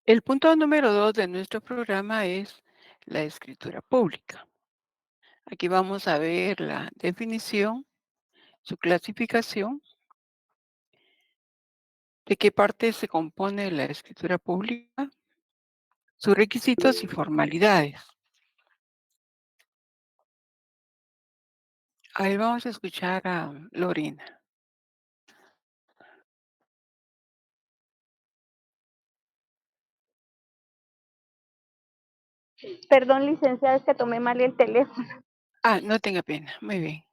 El punto número 2 de nuestro programa es la escritura pública. Aquí vamos a ver la definición, su clasificación, de qué parte se compone la escritura pública, sus requisitos y formalidades. Ahí vamos a escuchar a Lorena. Perdón, licenciada, es que tomé mal el teléfono. Ah, no tenga pena. Muy bien.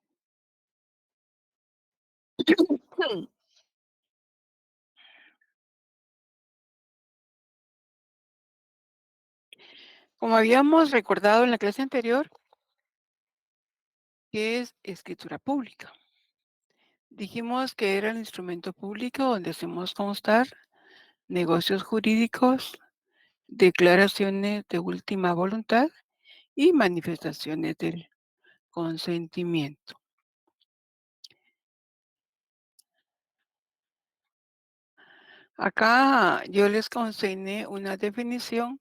Como habíamos recordado en la clase anterior, ¿qué es escritura pública? Dijimos que era el instrumento público donde hacemos constar negocios jurídicos, declaraciones de última voluntad y manifestaciones del consentimiento. Acá yo les consigné una definición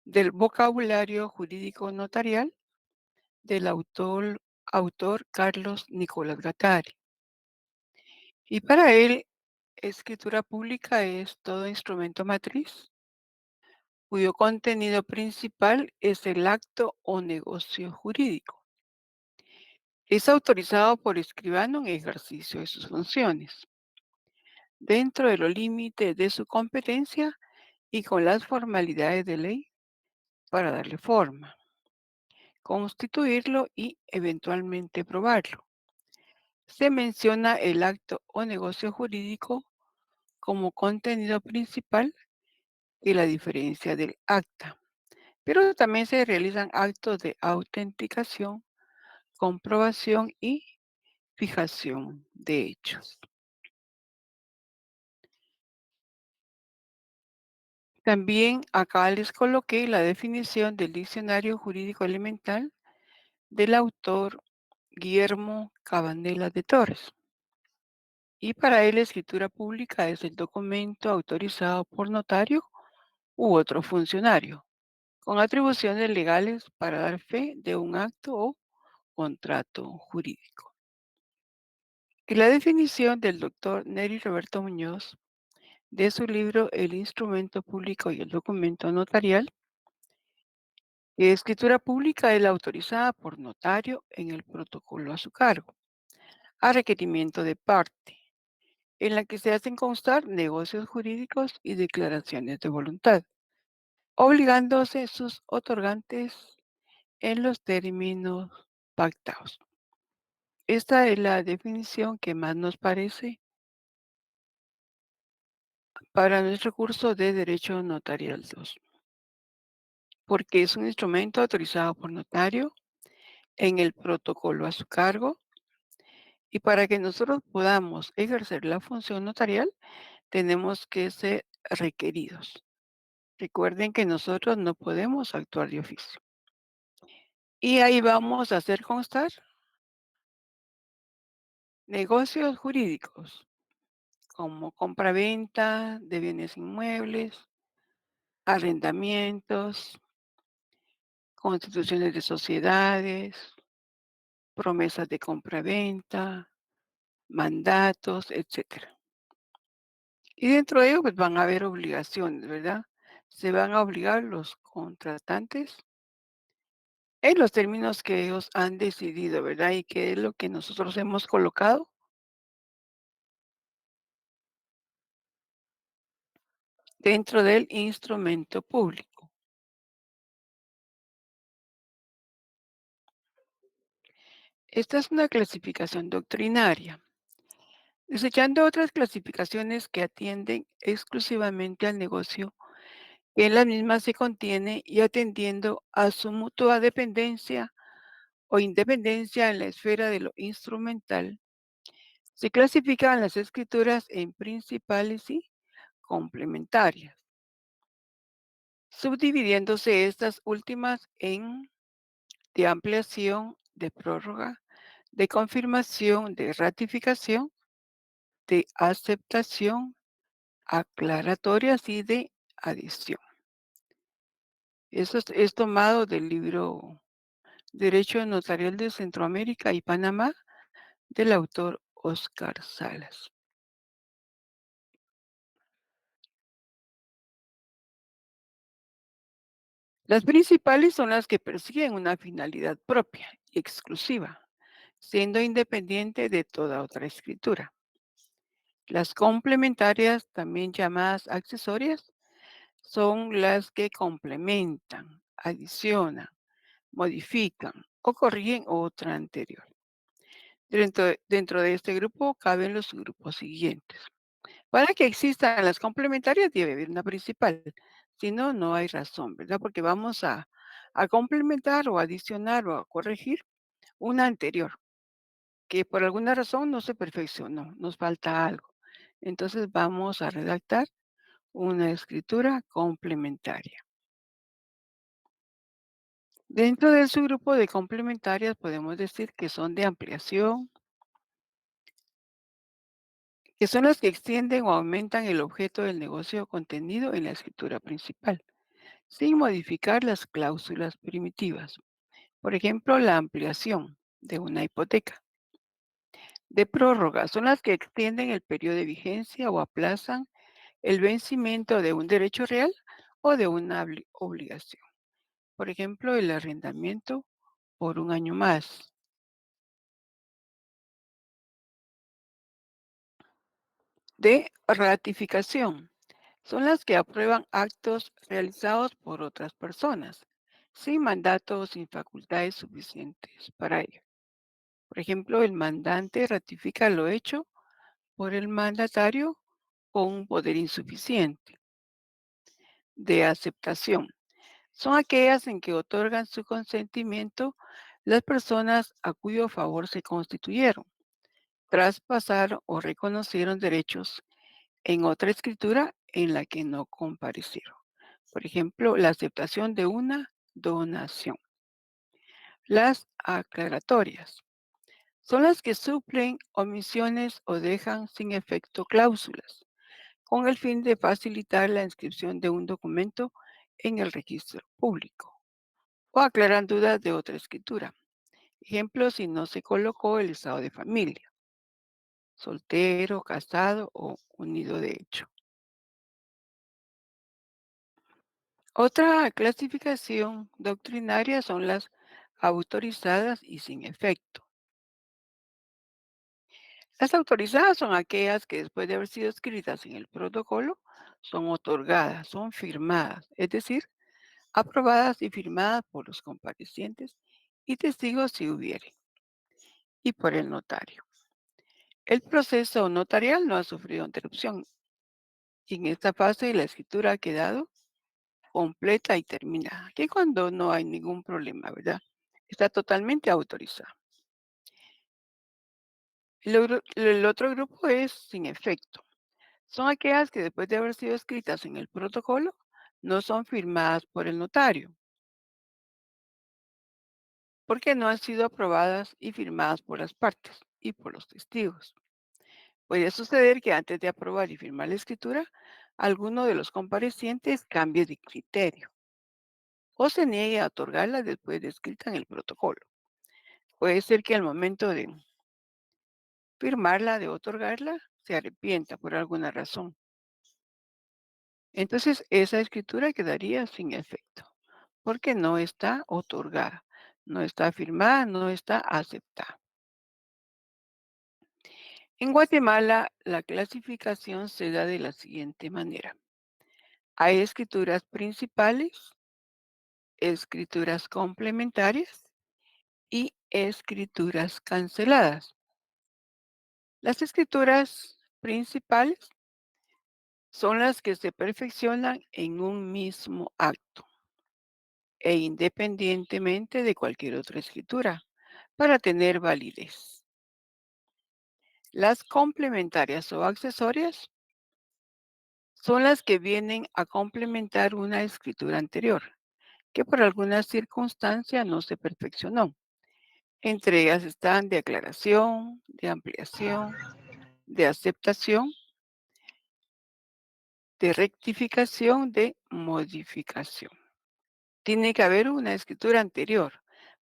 del vocabulario jurídico notarial del autor Carlos Nicolás Gattari. Y para él, escritura pública es todo instrumento matriz cuyo contenido principal es el acto o negocio jurídico. Es autorizado por escribano en ejercicio de sus funciones, dentro de los límites de su competencia y con las formalidades de ley para darle forma, constituirlo y eventualmente probarlo. Se menciona el acto o negocio jurídico como contenido principal y la diferencia del acta, pero también se realizan actos de autenticación, comprobación y fijación de hechos. También acá les coloqué la definición del diccionario jurídico elemental del autor Guillermo Cabanela de Torres. Y para él la escritura pública es el documento autorizado por notario u otro funcionario, con atribuciones legales para dar fe de un acto o contrato jurídico. Y la definición del doctor Neri Roberto Muñoz de su libro El instrumento público y el documento notarial, escritura pública es la autorizada por notario en el protocolo a su cargo, a requerimiento de parte, en la que se hacen constar negocios jurídicos y declaraciones de voluntad, obligándose sus otorgantes en los términos pactados. Esta es la definición que más nos parece para nuestro curso de Derecho Notarial 2, porque es un instrumento autorizado por notario en el protocolo a su cargo y para que nosotros podamos ejercer la función notarial tenemos que ser requeridos. Recuerden que nosotros no podemos actuar de oficio. Y ahí vamos a hacer constar negocios jurídicos como compraventa de bienes inmuebles, arrendamientos, constituciones de sociedades, promesas de compraventa, mandatos, etcétera. Y dentro de ello, pues van a haber obligaciones, ¿verdad? Se van a obligar los contratantes en los términos que ellos han decidido, ¿verdad? Y que es lo que nosotros hemos colocado dentro del instrumento público. Esta es una clasificación doctrinaria, desechando otras clasificaciones que atienden exclusivamente al negocio que en la misma se contiene y atendiendo a su mutua dependencia o independencia en la esfera de lo instrumental. Se clasifican las escrituras en principales y complementarias, subdividiéndose estas últimas en de ampliación, de prórroga, de confirmación, de ratificación, de aceptación, aclaratorias y de adición. Eso es tomado del libro Derecho Notarial de Centroamérica y Panamá del autor Oscar Salas. Las principales son las que persiguen una finalidad propia y exclusiva, siendo independiente de toda otra escritura. Las complementarias, también llamadas accesorias, son las que complementan, adicionan, modifican o corrigen otra anterior. Dentro de este grupo caben los grupos siguientes. Para que existan las complementarias debe haber una principal, si no, no hay razón, ¿verdad? Porque vamos a complementar o adicionar o a corregir una anterior, que por alguna razón no se perfeccionó, nos falta algo. Entonces vamos a redactar una escritura complementaria. Dentro del subgrupo de complementarias podemos decir que son de ampliación, que son las que extienden o aumentan el objeto del negocio contenido en la escritura principal, sin modificar las cláusulas primitivas. Por ejemplo, la ampliación de una hipoteca. De prórroga son las que extienden el periodo de vigencia o aplazan el vencimiento de un derecho real o de una obligación. Por ejemplo, el arrendamiento por un año más. De ratificación son las que aprueban actos realizados por otras personas, sin mandato o sin facultades suficientes para ello. Por ejemplo, el mandante ratifica lo hecho por el mandatario con un poder insuficiente. De aceptación son aquellas en que otorgan su consentimiento las personas a cuyo favor se constituyeron, traspasaron o reconocieron derechos en otra escritura en la que no comparecieron. Por ejemplo, la aceptación de una donación. Las aclaratorias son las que suplen omisiones o dejan sin efecto cláusulas, con el fin de facilitar la inscripción de un documento en el registro público o aclaran dudas de otra escritura. Ejemplo, si no se colocó el estado de familia, soltero, casado o unido de hecho. Otra clasificación doctrinaria son las autorizadas y sin efecto. Las autorizadas son aquellas que después de haber sido escritas en el protocolo son otorgadas, son firmadas, es decir, aprobadas y firmadas por los comparecientes y testigos si hubiere, y por el notario. El proceso notarial no ha sufrido interrupción y en esta fase la escritura ha quedado completa y terminada, que cuando no hay ningún problema, ¿verdad? Está totalmente autorizada. El otro grupo es sin efecto. Son aquellas que después de haber sido escritas en el protocolo no son firmadas por el notario, porque no han sido aprobadas y firmadas por las partes y por los testigos. Puede suceder que antes de aprobar y firmar la escritura, alguno de los comparecientes cambie de criterio o se niegue a otorgarla después de escrita en el protocolo. Puede ser que al momento de firmarla, de otorgarla, se arrepienta por alguna razón. Entonces, esa escritura quedaría sin efecto, porque no está otorgada, no está firmada, no está aceptada. En Guatemala, la clasificación se da de la siguiente manera. Hay escrituras principales, escrituras complementarias y escrituras canceladas. Las escrituras principales son las que se perfeccionan en un mismo acto e independientemente de cualquier otra escritura para tener validez. Las complementarias o accesorias son las que vienen a complementar una escritura anterior, que por alguna circunstancia no se perfeccionó. Entre ellas están de aclaración, de ampliación, de aceptación, de rectificación, de modificación. Tiene que haber una escritura anterior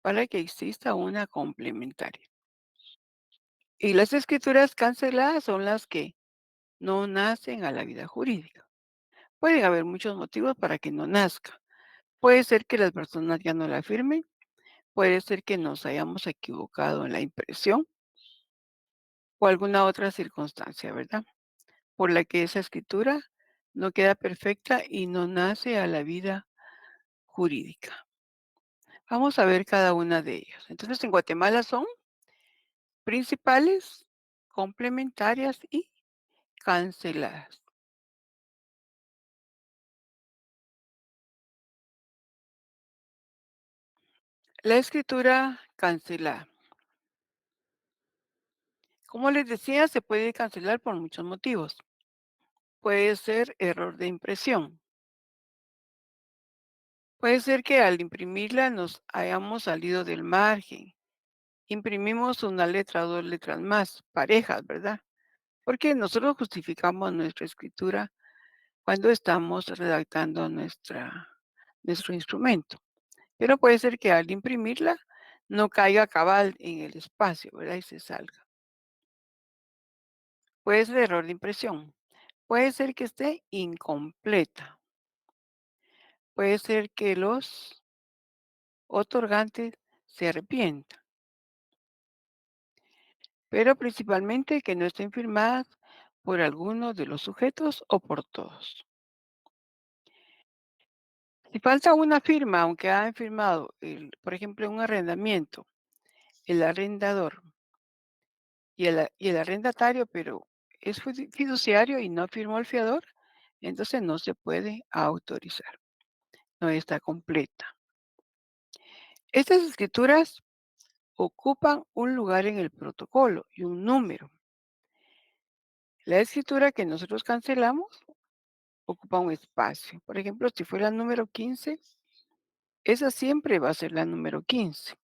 para que exista una complementaria. Y las escrituras canceladas son las que no nacen a la vida jurídica. Pueden haber muchos motivos para que no nazca. Puede ser que las personas ya no la firmen, puede ser que nos hayamos equivocado en la impresión o alguna otra circunstancia, ¿verdad? Por la que esa escritura no queda perfecta y no nace a la vida jurídica. Vamos a ver cada una de ellas. Entonces, en Guatemala son principales, complementarias y canceladas. La escritura cancelada. Como les decía, se puede cancelar por muchos motivos. Puede ser error de impresión. Puede ser que al imprimirla nos hayamos salido del margen. Imprimimos una letra o dos letras más, parejas, ¿verdad? Porque nosotros justificamos nuestra escritura cuando estamos redactando nuestro instrumento. Pero puede ser que al imprimirla no caiga cabal en el espacio, ¿verdad? Y se salga. Puede ser error de impresión. Puede ser que esté incompleta. Puede ser que los otorgantes se arrepientan, pero principalmente que no estén firmadas por alguno de los sujetos o por todos. Si falta una firma, aunque hayan firmado, por ejemplo, un arrendamiento, el arrendador y el arrendatario, pero es fiduciario y no firmó el fiador, entonces no se puede autorizar, no está completa. Estas escrituras ocupan un lugar en el protocolo y un número. La escritura que nosotros cancelamos ocupa un espacio. Por ejemplo, si fuera el número 15, esa siempre va a ser la número 15.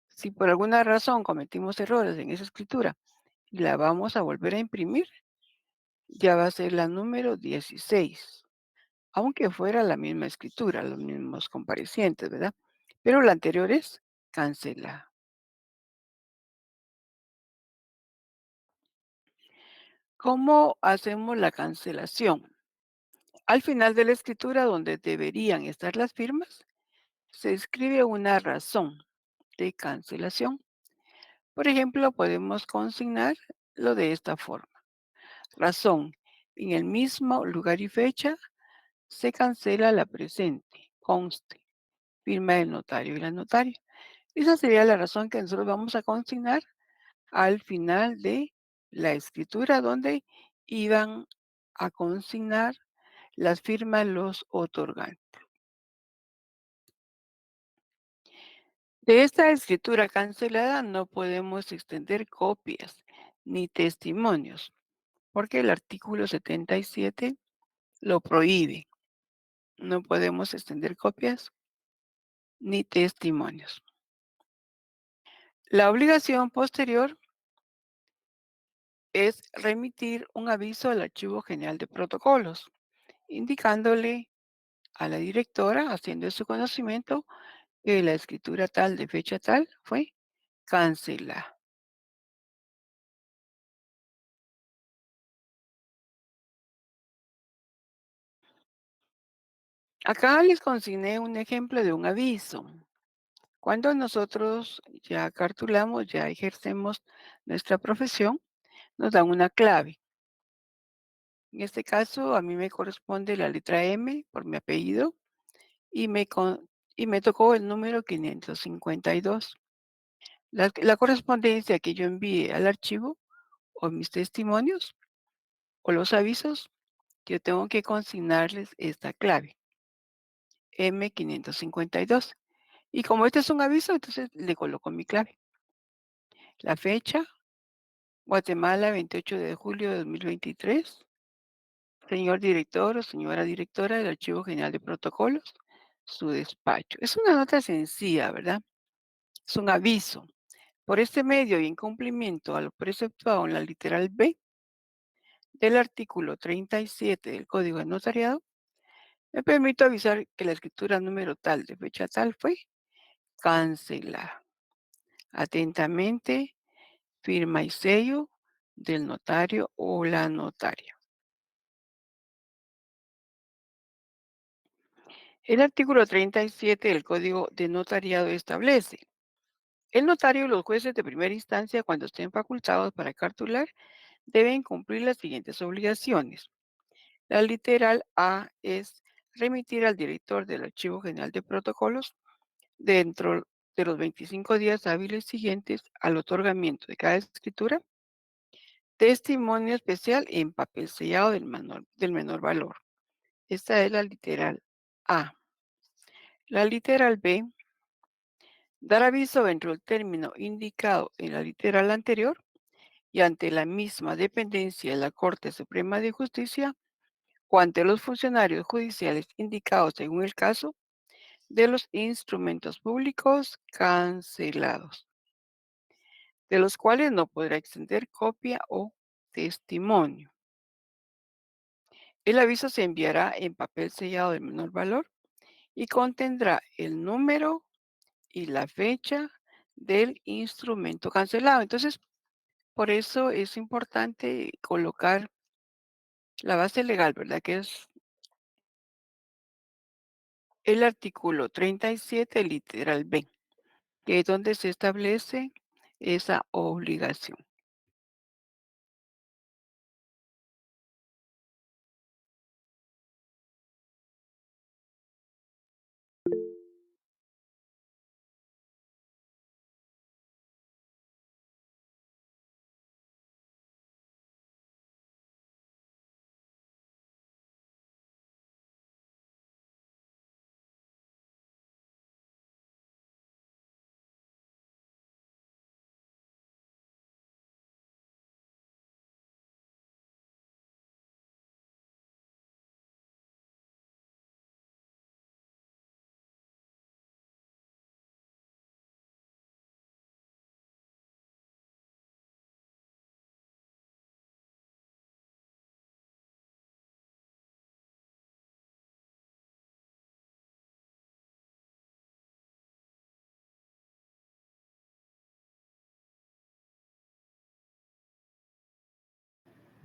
Si por alguna razón cometimos errores en esa escritura y la vamos a volver a imprimir, ya va a ser la número 16, aunque fuera la misma escritura, los mismos comparecientes, ¿verdad? Pero la anterior es cancelada. ¿Cómo hacemos la cancelación? Al final de la escritura, donde deberían estar las firmas, se escribe una razón de cancelación. Por ejemplo, podemos consignar lo de esta forma. Razón. En el mismo lugar y fecha se cancela la presente. Conste. Firma del notario y la notaria. Esa sería la razón que nosotros vamos a consignar al final de la escritura donde iban a consignar las firmas los otorgantes. De esta escritura cancelada no podemos extender copias ni testimonios, porque el artículo 77 lo prohíbe. No podemos extender copias ni testimonios. La obligación posterior es remitir un aviso al Archivo General de Protocolos, indicándole a la directora, haciendo de su conocimiento, que la escritura tal de fecha tal fue cancelada. Acá les consigné un ejemplo de un aviso. Cuando nosotros ya cartulamos, ya ejercemos nuestra profesión, nos dan una clave. En este caso, a mí me corresponde la letra M por mi apellido y me tocó el número 552. La correspondencia que yo envíe al archivo o mis testimonios o los avisos, yo tengo que consignarles esta clave, M552. Y como este es un aviso, entonces le coloco mi clave. La fecha, Guatemala, 28 de julio de 2023. Señor director o señora directora del Archivo General de Protocolos, su despacho. Es una nota sencilla, ¿verdad? Es un aviso. Por este medio y en cumplimiento a lo preceptuado en la literal B del artículo 37 del Código de Notariado, Me permito avisar que la escritura número tal de fecha tal fue cancelada. Atentamente, firma y sello del notario o la notaria. El artículo 37 del Código de Notariado establece: el notario y los jueces de primera instancia, cuando estén facultados para cartular, deben cumplir las siguientes obligaciones. La literal A es remitir al director del Archivo General de Protocolos, dentro de los 25 días hábiles siguientes al otorgamiento de cada escritura, testimonio especial en papel sellado del menor valor. Esta es la literal A. La literal B: dar aviso dentro del término indicado en la literal anterior y ante la misma dependencia de la Corte Suprema de Justicia o ante los funcionarios judiciales indicados según el caso de los instrumentos públicos cancelados, de los cuales no podrá extender copia o testimonio. El aviso se enviará en papel sellado de menor valor y contendrá el número y la fecha del instrumento cancelado. Entonces, por eso es importante colocar la base legal, ¿verdad? Que es el artículo 37, literal B, que es donde se establece esa obligación.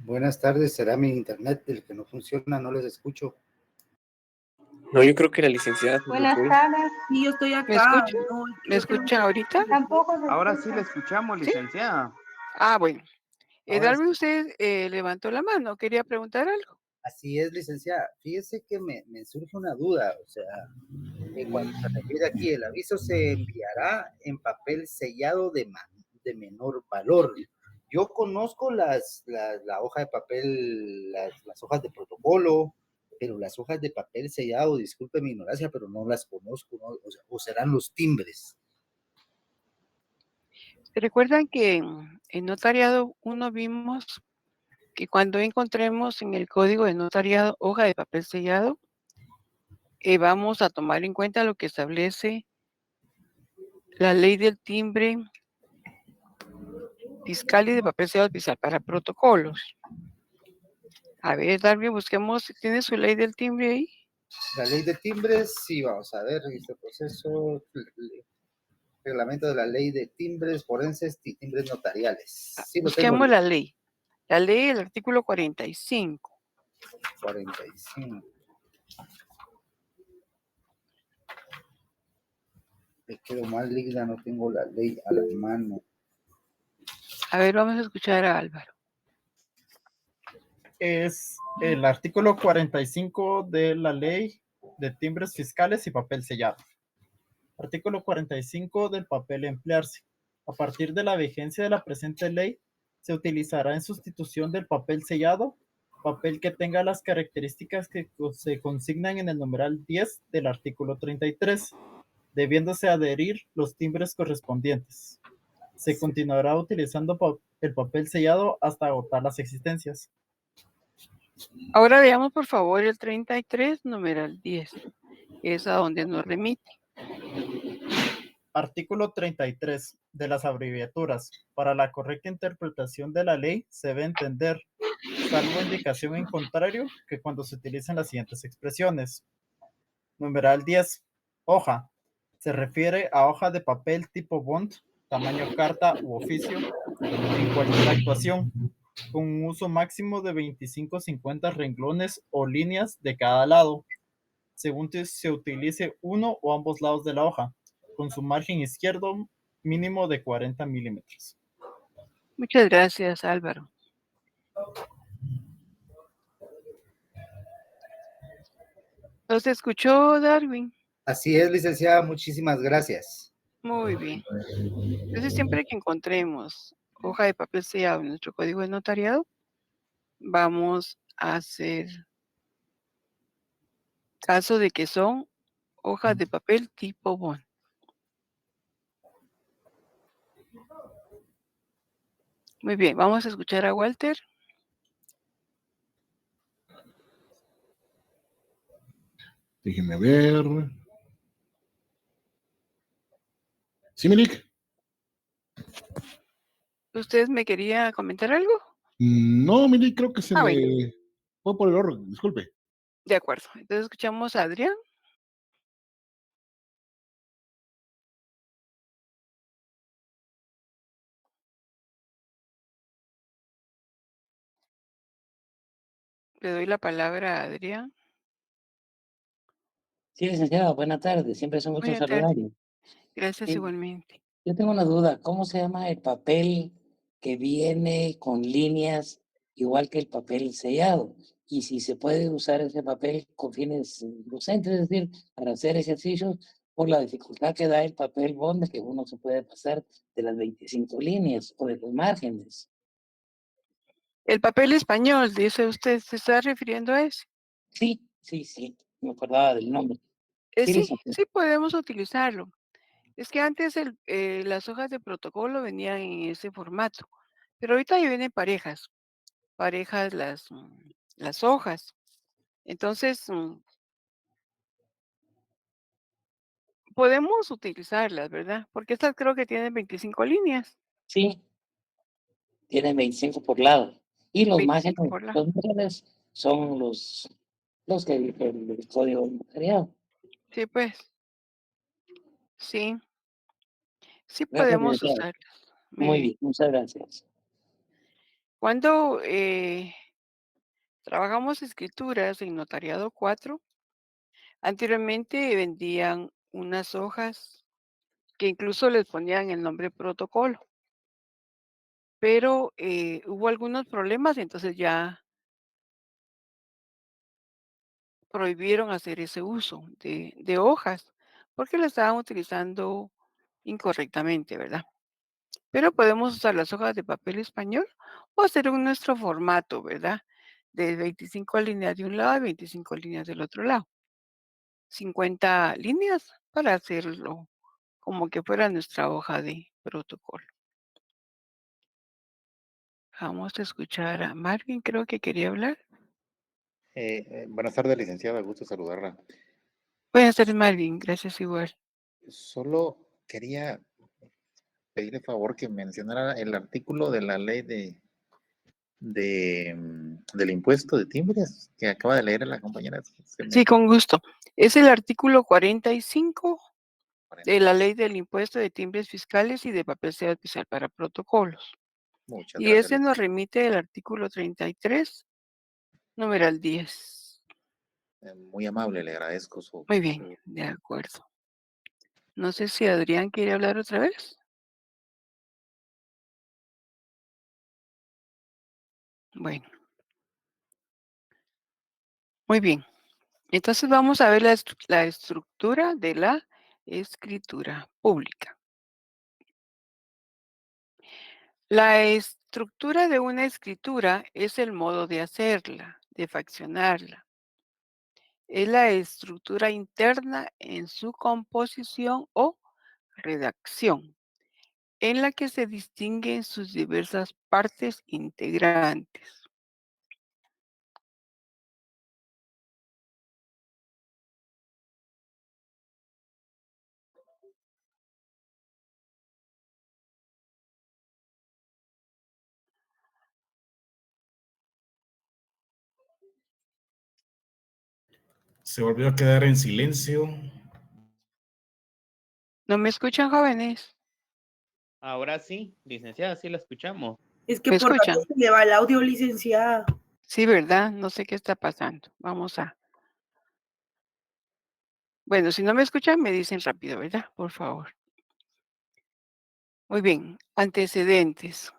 Buenas tardes, será mi internet el que no funciona, no les escucho. No, yo creo que la licenciada se Buenas fue. tardes. Sí, yo estoy ¿Me acá. escuchan? No, ¿Me yo creo escuchan ahorita? que tampoco se Ahora sí escucha. la escuchamos, ¿Sí? licenciada. Ah, bueno. Ahora Darwin, usted levantó la mano, quería preguntar algo. así es, licenciada. Fíjese que me surge una duda, o sea, cuando se refiere aquí, el aviso se enviará en papel sellado de menor valor. Yo conozco la hoja de papel, las hojas de protocolo, pero las hojas de papel sellado, disculpe mi ignorancia, pero no las conozco, ¿no? O sea, o serán los timbres. ¿Recuerdan que en notariado uno vimos que cuando encontremos en el código de notariado hoja de papel sellado, vamos a tomar en cuenta lo que establece la ley del timbre fiscal y de papel sellado oficial para protocolos? A ver, Darwin, busquemos si tiene su ley del timbre ahí. La ley de timbres, sí, vamos a ver, este proceso, reglamento de la ley de timbres forenses y timbres notariales. Sí, lo tengo. Busquemos la ley. La ley, el artículo 45. 45. Me quedo mal, Ligda, no tengo la ley a la mano. A ver, vamos a escuchar a Álvaro. Es el artículo 45 de la ley de timbres fiscales y papel sellado. Artículo 45 del papel a emplearse. A partir de la vigencia de la presente ley, se utilizará en sustitución del papel sellado, papel que tenga las características que se consignan en el numeral 10 del artículo 33, debiéndose adherir los timbres correspondientes. Se continuará utilizando el papel sellado hasta agotar las existencias. Ahora veamos, por favor, el 33, numeral 10. Es a donde nos remite. Artículo 33 de las abreviaturas. Para la correcta interpretación de la ley se debe entender salvo indicación en contrario que cuando se utilizan las siguientes expresiones. Numeral 10. Hoja. Se refiere a hoja de papel tipo bond, tamaño carta u oficio, en cualquier actuación, con un uso máximo de 25-50 renglones o líneas de cada lado, según se utilice uno o ambos lados de la hoja, con su margen izquierdo mínimo de 40 milímetros. Muchas gracias, Álvaro. ¿Los escuchó, Darwin? Así es, licenciada, muchísimas gracias. Muy bien. Entonces, siempre que encontremos hoja de papel sellado en nuestro código de notariado, vamos a hacer caso de que son hojas de papel tipo bond. Muy bien, vamos a escuchar a Walter. Déjenme ver. ¿Sí, Milik? ¿Usted me quería comentar algo? No, Milik, creo que se Bueno, me fue por el orden, disculpe. de acuerdo. Entonces escuchamos a Adrián. Le doy la palabra a Adrián. Sí, licenciado, buenas tardes. Siempre es un gusto Buenas tardes. saludarle. Gracias Eh, igualmente. Yo tengo una duda. ¿Cómo se llama el papel que viene con líneas igual que el papel sellado? Y si se puede usar ese papel con fines docentes, es decir, para hacer ejercicios, por la dificultad que da el papel bond, que uno se puede pasar de las 25 líneas o de los márgenes. El papel español, dice usted, ¿se está refiriendo a ese? Sí, sí, sí. Me acordaba del nombre. Sí, Sí, licenciado. sí podemos utilizarlo. Es que antes las hojas de protocolo venían en ese formato, pero ahorita ya vienen parejas las hojas. Entonces, podemos utilizarlas, ¿verdad? Porque estas creo que tienen 25 líneas, Sí, tiene 25 por lado. Y los 25 márgenes, por lado. los márgenes son los que dice el código notarial. Sí, pues, sí, sí Gracias, podemos licenciado. usarlas. Muy Muy bien. bien, muchas gracias. Cuando trabajamos escrituras en Notariado 4, anteriormente vendían unas hojas que incluso les ponían el nombre protocolo, pero hubo algunos problemas, entonces ya prohibieron hacer ese uso de hojas, porque lo estaban utilizando incorrectamente, ¿verdad? Pero podemos usar las hojas de papel español o hacer en nuestro formato, ¿verdad? De 25 líneas de un lado y 25 líneas del otro lado. 50 líneas para hacerlo como que fuera nuestra hoja de protocolo. Vamos a escuchar a Marvin, creo que quería hablar. Buenas tardes, licenciada, gusto saludarla. Buenas tardes, Marvin, gracias igual. Solo quería pedirle favor que mencionara el artículo de la ley del impuesto de timbres que acaba de leer la compañera. Sí, con gusto. Es el artículo 45 de la Ley 45. del Impuesto de Timbres Fiscales y de Papel Seda Especial para Protocolos. Muchas Y gracias, ese nos licenciada. remite al artículo 33, numeral 10. Muy amable, le agradezco Muy bien, de acuerdo. No sé si Adrián quiere hablar otra vez. Bueno, muy bien. Entonces vamos a ver la estructura de la escritura pública. La estructura de una escritura es el modo de hacerla, de faccionarla. Es la estructura interna en su composición o redacción, en la que se distinguen sus diversas partes integrantes. Se volvió a quedar en silencio. ¿No me escuchan, jóvenes? Ahora sí, licenciada, sí la escuchamos. Es que ¿Me por rato escuchan? se le va el audio, licenciada. Sí, ¿verdad? No sé qué está pasando. Vamos a... Bueno, si no me escuchan, me dicen rápido, ¿verdad? Por favor. Muy bien. Antecedentes.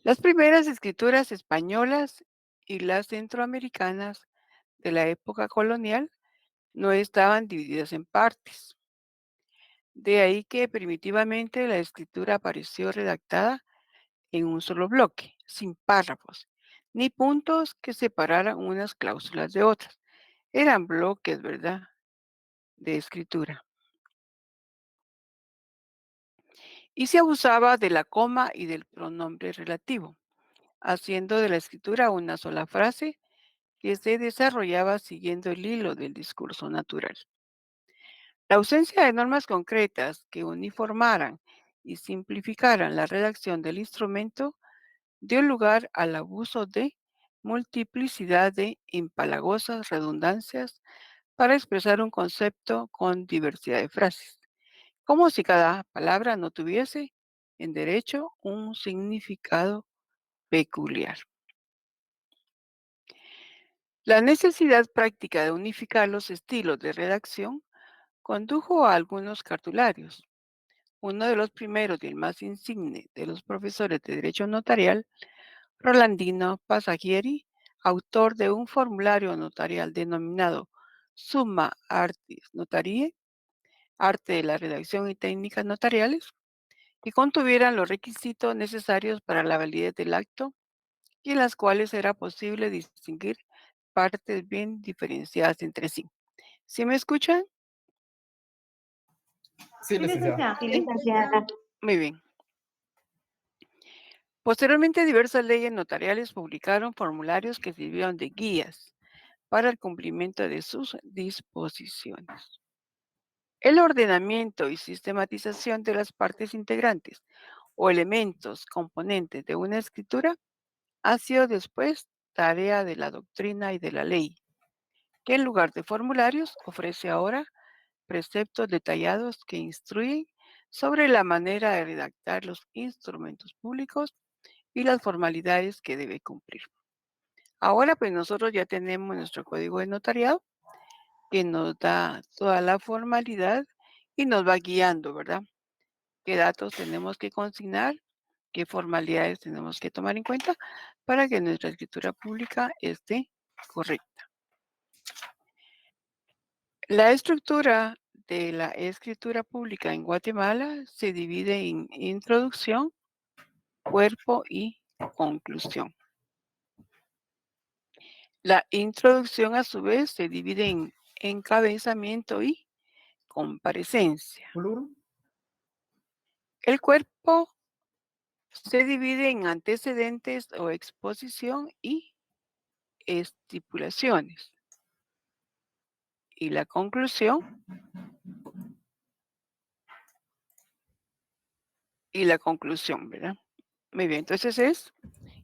Las primeras escrituras españolas y las centroamericanas de la época colonial no estaban divididas en partes. De ahí que primitivamente la escritura apareció redactada en un solo bloque, sin párrafos, ni puntos que separaran unas cláusulas de otras. Eran bloques, ¿verdad?, de escritura. Y se abusaba de la coma y del pronombre relativo, haciendo de la escritura una sola frase que se desarrollaba siguiendo el hilo del discurso natural. La ausencia de normas concretas que uniformaran y simplificaran la redacción del instrumento dio lugar al abuso de multiplicidad de empalagosas redundancias para expresar un concepto con diversidad de frases, como si cada palabra no tuviese, en derecho, un significado peculiar. La necesidad práctica de unificar los estilos de redacción condujo a algunos cartularios. Uno de los primeros y el más insigne de los profesores de Derecho Notarial, Rolandino Passagieri, autor de un formulario notarial denominado Summa Artis Notariae, arte de la redacción y técnicas notariales, que contuvieran los requisitos necesarios para la validez del acto y en las cuales era posible distinguir partes bien diferenciadas entre sí. ¿Sí me escuchan? Sí, licenciada. Sí, licenciada. Muy bien. Posteriormente, diversas leyes notariales publicaron formularios que sirvieron de guías para el cumplimiento de sus disposiciones. El ordenamiento y sistematización de las partes integrantes o elementos componentes de una escritura ha sido después tarea de la doctrina y de la ley, que en lugar de formularios ofrece ahora preceptos detallados que instruyen sobre la manera de redactar los instrumentos públicos y las formalidades que debe cumplir. Ahora pues nosotros ya tenemos nuestro código de notariado que nos da toda la formalidad y nos va guiando, ¿verdad? ¿Qué datos tenemos que consignar? ¿Qué formalidades tenemos que tomar en cuenta para que nuestra escritura pública esté correcta? La estructura de la escritura pública en Guatemala se divide en introducción, cuerpo y conclusión. La introducción, a su vez, se divide en encabezamiento y comparecencia. El cuerpo se divide en antecedentes o exposición y estipulaciones. Y la conclusión. ¿Verdad? Muy bien, entonces es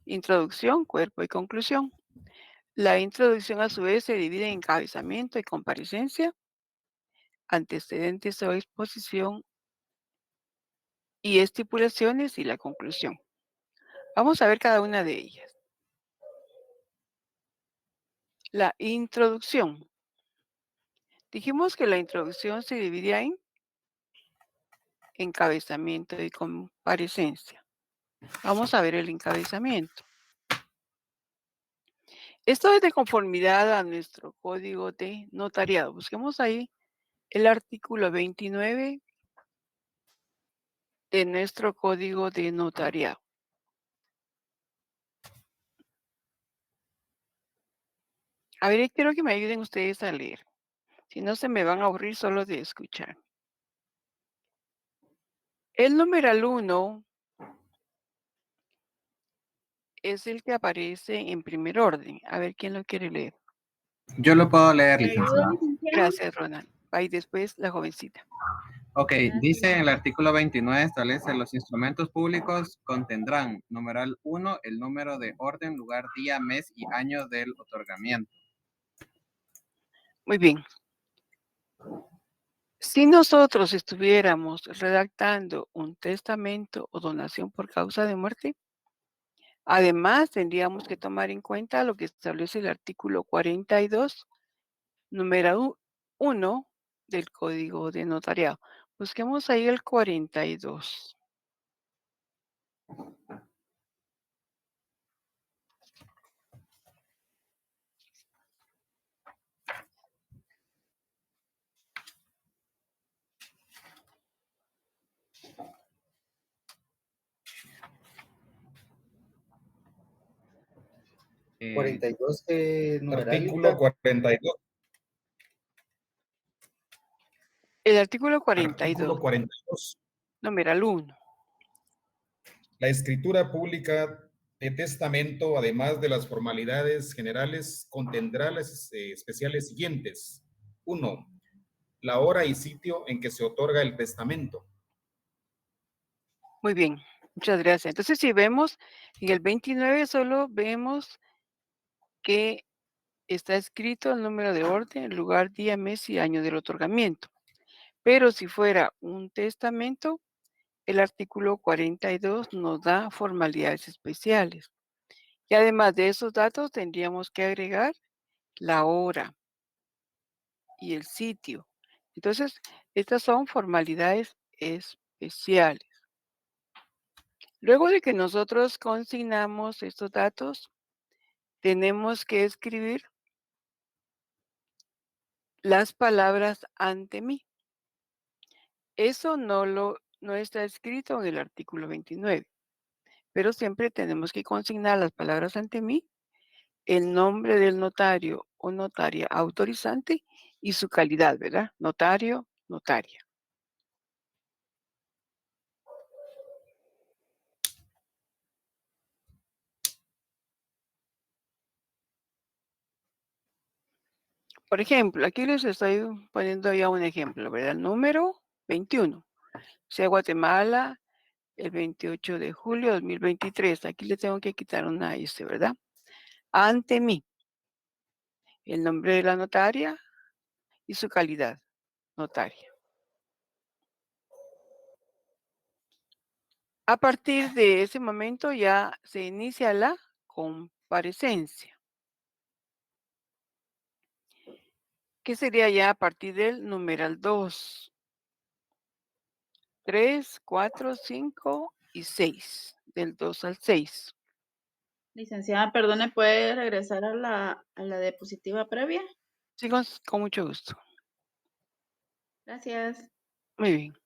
introducción, cuerpo y conclusión. La introducción, a su vez, se divide en encabezamiento y comparecencia, antecedentes o exposición y estipulaciones y la conclusión. Vamos a ver cada una de ellas. La introducción. Dijimos que la introducción se dividía en encabezamiento y comparecencia. Vamos a ver el encabezamiento. Esto es de conformidad a nuestro código de notariado. Busquemos ahí el artículo 29 de nuestro código de notariado. A ver, quiero que me ayuden ustedes a leer. Si no, se me van a aburrir solo de escuchar. El numeral 1 es el que aparece en primer orden. A ver, ¿quién lo quiere leer? Yo lo puedo leer, licenciada. Gracias, Ronald. Ahí después la jovencita. Ok, dice en el artículo 29, establece los instrumentos públicos contendrán, numeral 1, el número de orden, lugar, día, mes y año del otorgamiento. Muy bien. Si nosotros estuviéramos redactando un testamento o donación por causa de muerte, además tendríamos que tomar en cuenta lo que establece el artículo 42, número 1 del Código de Notariado. Busquemos ahí el 42. Eh, 42 numeral. Artículo 42. El artículo Artículo 42, 42. numeral 1. La escritura pública de testamento, además de las formalidades generales, contendrá las especiales siguientes. 1. La hora y sitio en que se otorga el testamento. Muy bien, muchas gracias. Entonces, si vemos en el 29, solo vemos que está escrito el número de orden, lugar, día, mes y año del otorgamiento. Pero si fuera un testamento, el artículo 42 nos da formalidades especiales. Y además de esos datos, tendríamos que agregar la hora y el sitio. Entonces, estas son formalidades especiales. Luego de que nosotros consignamos estos datos, tenemos que escribir las palabras ante mí. Eso no está escrito en el artículo 29, pero siempre tenemos que consignar las palabras ante mí, el nombre del notario o notaria autorizante y su calidad, ¿verdad? Notario, notaria. Por ejemplo, aquí les estoy poniendo ya un ejemplo, ¿verdad? Número 21. Sea Guatemala, el 28 de julio de 2023. Aquí le tengo que quitar una S, ¿verdad? Ante mí, el nombre de la notaria y su calidad, notaria. A partir de ese momento ya se inicia la comparecencia, que sería ya a partir del numeral 2, 3, 4, 5 y 6, del 2 al 6. Licenciada, perdone, ¿puede regresar a la diapositiva previa? Sí, con mucho gusto. Gracias. Muy bien.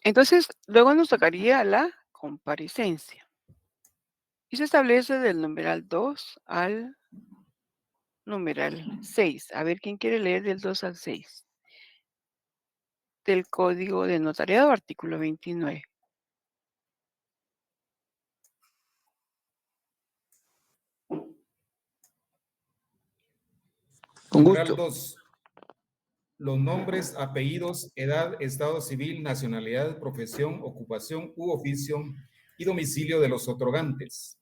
Entonces, luego nos tocaría la comparecencia. Y se establece del numeral 2 al numeral 6. A ver, ¿quién quiere leer del 2 al 6? Del Código de Notariado, artículo 29. Con Numeral gusto. 2. Los nombres, apellidos, edad, estado civil, nacionalidad, profesión, ocupación u oficio y domicilio de los otorgantes.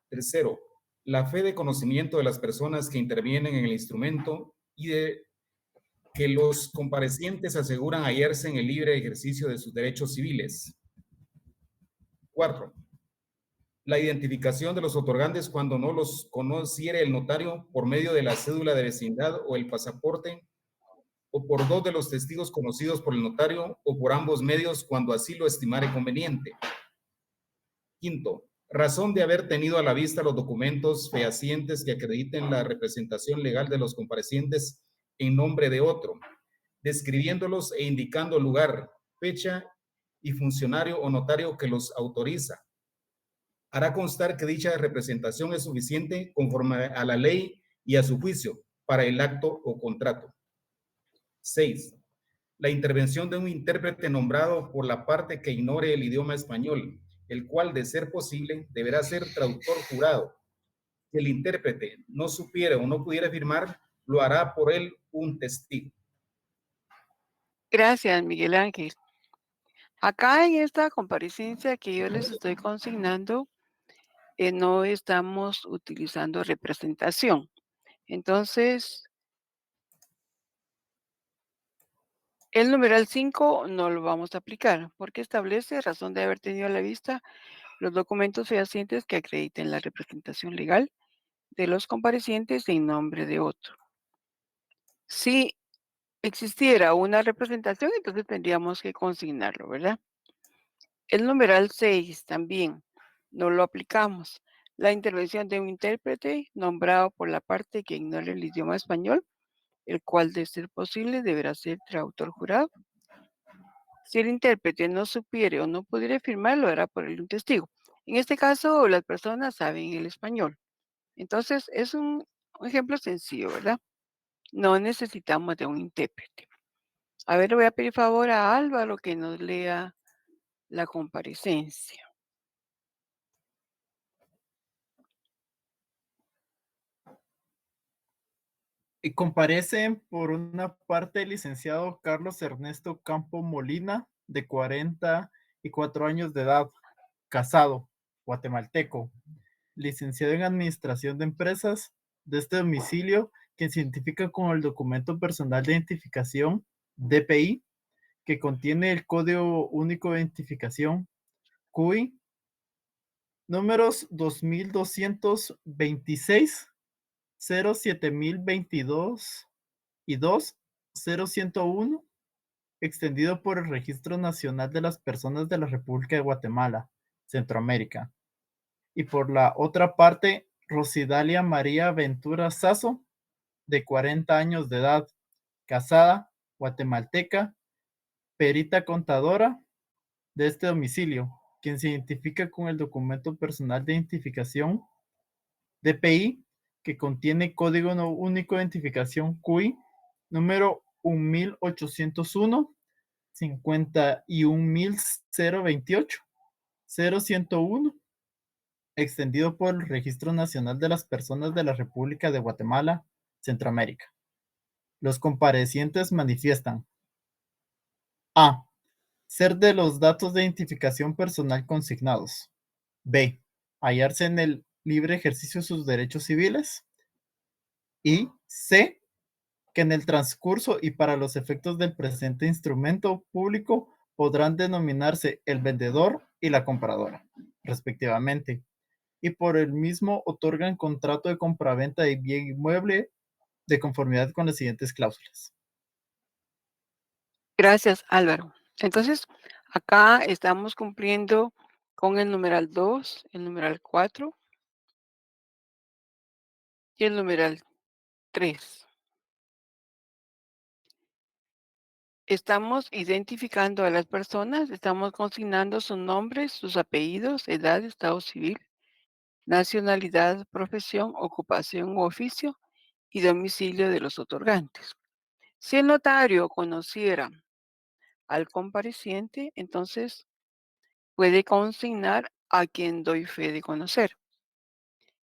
Tercero, la fe de conocimiento de las personas que intervienen en el instrumento y de que los comparecientes aseguran hallarse en el libre ejercicio de sus derechos civiles. Cuarto, la identificación de los otorgantes cuando no los conociere el notario por medio de la cédula de vecindad o el pasaporte, o por dos de los testigos conocidos por el notario, o por ambos medios cuando así lo estimare conveniente. Quinto, razón de haber tenido a la vista los documentos fehacientes que acrediten la representación legal de los comparecientes en nombre de otro, describiéndolos e indicando lugar, fecha y funcionario o notario que los autoriza. Hará constar que dicha representación es suficiente conforme a la ley y a su juicio para el acto o contrato. 6. La intervención de un intérprete nombrado por la parte que ignore el idioma español, el cual, de ser posible, deberá ser traductor jurado. Si el intérprete no supiera o no pudiera firmar, lo hará por él un testigo. Gracias, Miguel Ángel. Acá en esta comparecencia que yo les estoy consignando, no estamos utilizando representación. Entonces, el numeral 5 no lo vamos a aplicar porque establece razón de haber tenido a la vista los documentos fehacientes que acrediten la representación legal de los comparecientes en nombre de otro. Si existiera una representación, entonces tendríamos que consignarlo, ¿verdad? El numeral 6 también no lo aplicamos. La intervención de un intérprete nombrado por la parte que ignore el idioma español, el cual, de ser posible, deberá ser traductor jurado. Si el intérprete no supiere o no pudiera firmar, lo hará por un testigo. En este caso, las personas saben el español. Entonces, es un ejemplo sencillo, ¿verdad? No necesitamos de un intérprete. A ver, le voy a pedir favor a Álvaro que nos lea la comparecencia. Y comparecen por una parte el licenciado Carlos Ernesto Campo Molina, de 44 años de edad, casado, guatemalteco, licenciado en Administración de Empresas, de este domicilio, quien se identifica con el documento personal de identificación, DPI, que contiene el Código Único de Identificación, CUI, números 2226, 07022 y 20101, extendido por el Registro Nacional de las Personas de la República de Guatemala, Centroamérica. Y por la otra parte, Rosidalia María Ventura Sazo, de 40 años de edad, casada, guatemalteca, perita contadora de este domicilio, quien se identifica con el documento personal de identificación, DPI, que contiene Código Único de Identificación, CUI, número 1801, 51028, 0101, extendido por el Registro Nacional de las Personas de la República de Guatemala, Centroamérica. Los comparecientes manifiestan: A. Ser de los datos de identificación personal consignados. B. Hallarse en el libre ejercicio de sus derechos civiles. Y C. Que en el transcurso y para los efectos del presente instrumento público podrán denominarse el vendedor y la compradora, respectivamente, y por el mismo otorgan contrato de compraventa de bien inmueble de conformidad con las siguientes cláusulas. Gracias, Álvaro. Entonces, acá estamos cumpliendo con el numeral 2, el numeral 4 y el numeral 3. Estamos identificando a las personas, estamos consignando sus nombres, sus apellidos, edad, estado civil, nacionalidad, profesión, ocupación u oficio y domicilio de los otorgantes. Si el notario conociera al compareciente, entonces puede consignar a quien doy fe de conocer.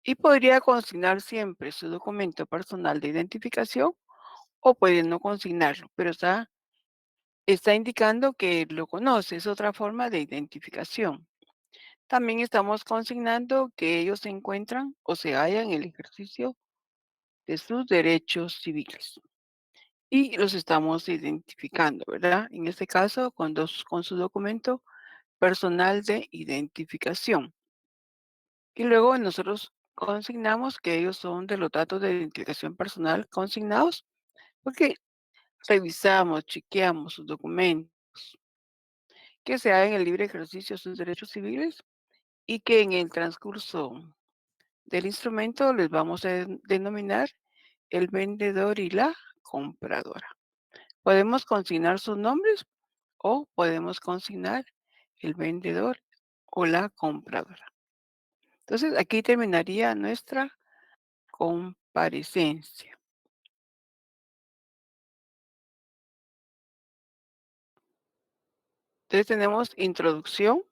Y podría consignar siempre su documento personal de identificación o puede no consignarlo, pero está indicando que lo conoce, es otra forma de identificación. También estamos consignando que ellos se encuentran o se hallan en el ejercicio de sus derechos civiles. Y los estamos identificando, ¿verdad? En este caso, con su documento personal de identificación. Y luego nosotros consignamos que ellos son de los datos de identificación personal consignados, porque revisamos, chequeamos sus documentos, que se hagan en el libre ejercicio de sus derechos civiles y que en el transcurso del instrumento les vamos a denominar el vendedor y la compradora. Podemos consignar sus nombres o podemos consignar el vendedor o la compradora. Entonces, aquí terminaría nuestra comparecencia. Entonces, tenemos introducción,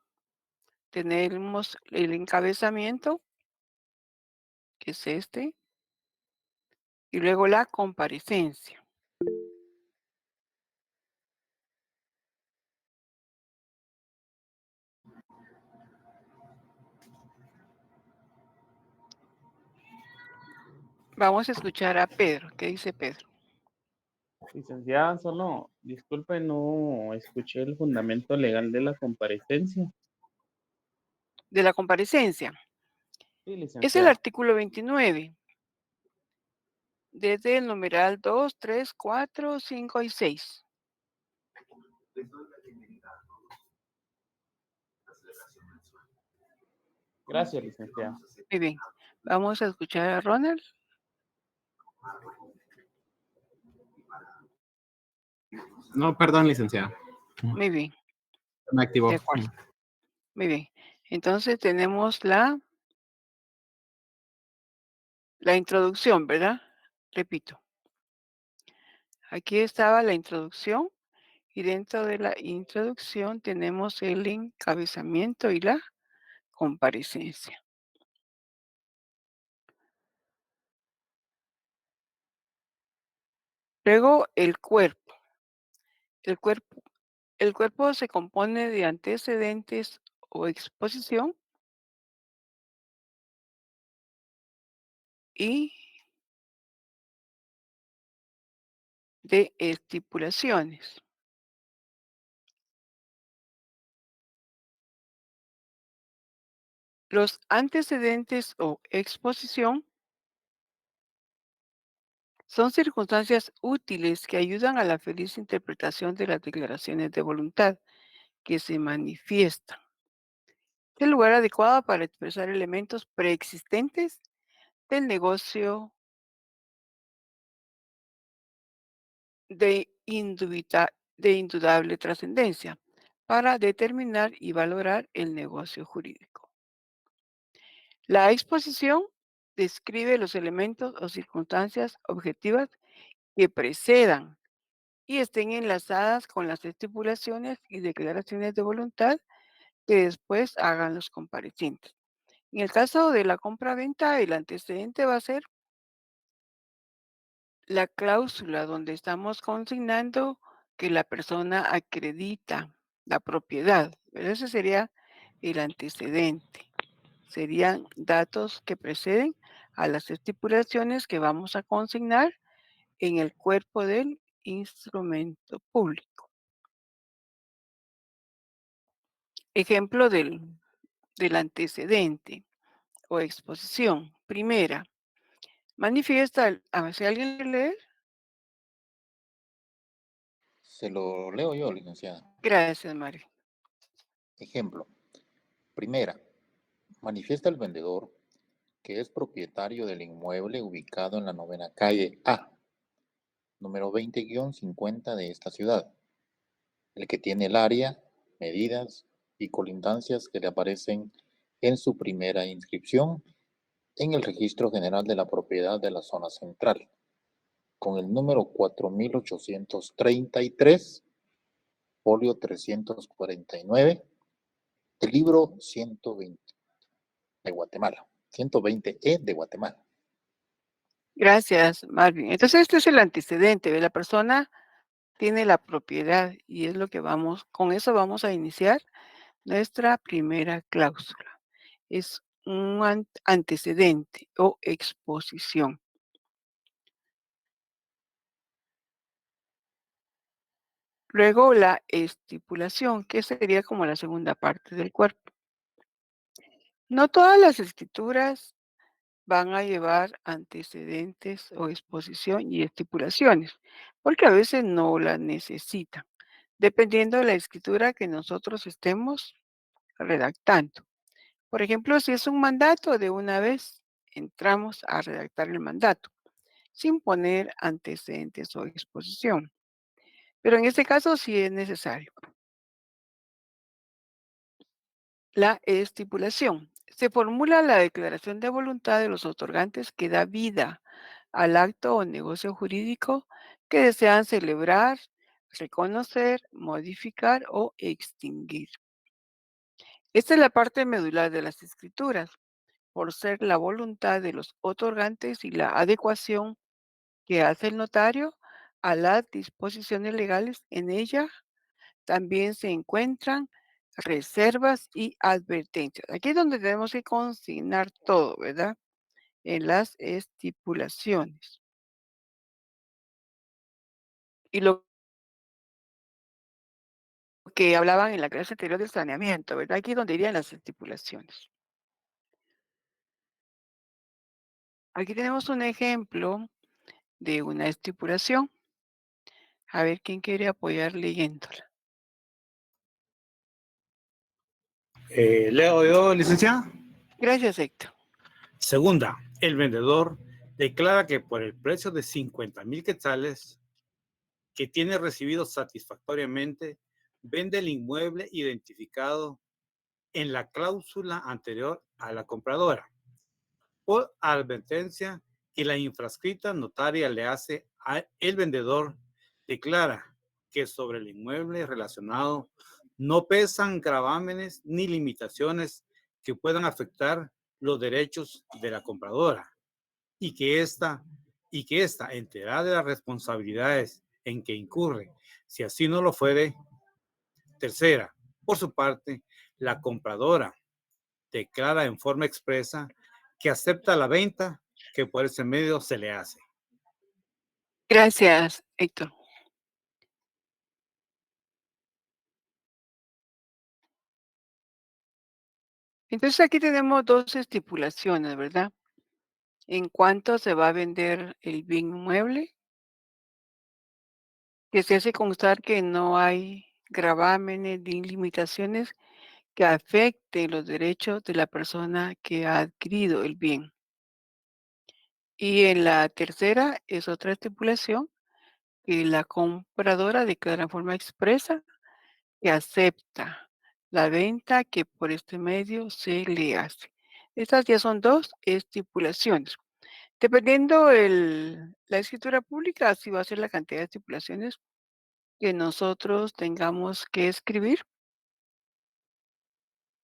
tenemos el encabezamiento, que es este, y luego la comparecencia. Vamos a escuchar a Pedro. ¿Qué dice Pedro? Licenciada, solo, disculpe, no escuché el fundamento legal de la comparecencia. De la comparecencia. Sí, Es el licenciada. artículo 29. Desde el numeral 2, 3, 4, 5 y 6. Gracias, licenciada. Muy bien. Vamos a escuchar a Ronald. No, perdón, licenciada. Muy bien. Me activó. De acuerdo. Muy bien. Entonces tenemos la introducción, ¿verdad? Repito. Aquí estaba la introducción y dentro de la introducción tenemos el encabezamiento y la comparecencia. Luego el cuerpo. El cuerpo se compone de antecedentes o exposición y de estipulaciones. Los antecedentes o exposición son circunstancias útiles que ayudan a la feliz interpretación de las declaraciones de voluntad que se manifiestan. Es el lugar adecuado para expresar elementos preexistentes del negocio de indudable trascendencia para determinar y valorar el negocio jurídico. La exposición describe los elementos o circunstancias objetivas que precedan y estén enlazadas con las estipulaciones y declaraciones de voluntad que después hagan los comparecientes. En el caso de la compra-venta, el antecedente va a ser la cláusula donde estamos consignando que la persona acredita la propiedad. Pero ese sería el antecedente. Serían datos que preceden a las estipulaciones que vamos a consignar en el cuerpo del instrumento público. Ejemplo del antecedente o exposición. Primera, manifiesta, a ver si alguien lee leer. Se lo leo yo, licenciada. Gracias, Mario. Ejemplo. Primera, manifiesta el vendedor que es propietario del inmueble ubicado en la 9ª calle A, número 20-50 de esta ciudad, el que tiene el área, medidas y colindancias que le aparecen en su primera inscripción en el Registro General de la Propiedad de la Zona Central, con el número 4833, folio 349, del libro 120 de Guatemala, 120E de Guatemala. Gracias, Marvin. Entonces, este es el antecedente. La persona tiene la propiedad y es lo que con eso vamos a iniciar nuestra primera cláusula. Es un antecedente o exposición. Luego la estipulación, que sería como la segunda parte del cuerpo. No todas las escrituras van a llevar antecedentes o exposición y estipulaciones, porque a veces no las necesitan, dependiendo de la escritura que nosotros estemos redactando. Por ejemplo, si es un mandato, de una vez entramos a redactar el mandato, sin poner antecedentes o exposición. Pero en este caso sí es necesario. La estipulación. Se formula la declaración de voluntad de los otorgantes que da vida al acto o negocio jurídico que desean celebrar, reconocer, modificar o extinguir. Esta es la parte medular de las escrituras, por ser la voluntad de los otorgantes y la adecuación que hace el notario a las disposiciones legales. En ella también se encuentran reservas y advertencias. Aquí es donde tenemos que consignar todo, ¿verdad? en las estipulaciones. Y lo que hablaban en la clase anterior del saneamiento, ¿verdad? Aquí es donde irían las estipulaciones. Aquí tenemos un ejemplo de una estipulación. A ver quién quiere apoyar leyéndola. Leo yo, licenciada. Gracias, Héctor. Segunda, el vendedor declara que por el precio de 50,000 quetzales que tiene recibido satisfactoriamente, vende el inmueble identificado en la cláusula anterior a la compradora por advertencia que la infrascrita notaria le hace a el vendedor. Declara que sobre el inmueble relacionado no pesan gravámenes ni limitaciones que puedan afectar los derechos de la compradora y que ésta, enterada de las responsabilidades en que incurre, si así no lo fuere. Tercera, por su parte, la compradora declara en forma expresa que acepta la venta que por ese medio se le hace. Gracias, Héctor. Entonces aquí tenemos dos estipulaciones, ¿verdad? En cuánto se va a vender el bien inmueble, que se hace constar que no hay gravámenes ni limitaciones que afecten los derechos de la persona que ha adquirido el bien. Y en la tercera es otra estipulación que la compradora declara en forma expresa que acepta la venta que por este medio se le hace. Estas ya son dos estipulaciones. Dependiendo la escritura pública, así va a ser la cantidad de estipulaciones que nosotros tengamos que escribir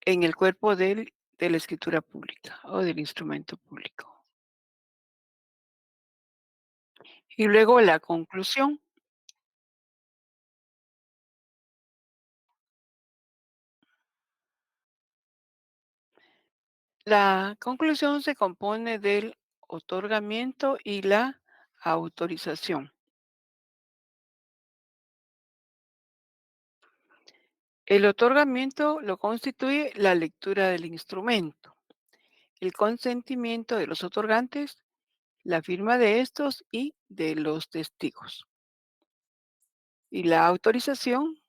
en el cuerpo de la escritura pública o del instrumento público. Y luego la conclusión. La conclusión se compone del otorgamiento y la autorización. El otorgamiento lo constituye la lectura del instrumento, el consentimiento de los otorgantes, la firma de estos y de los testigos. Y la autorización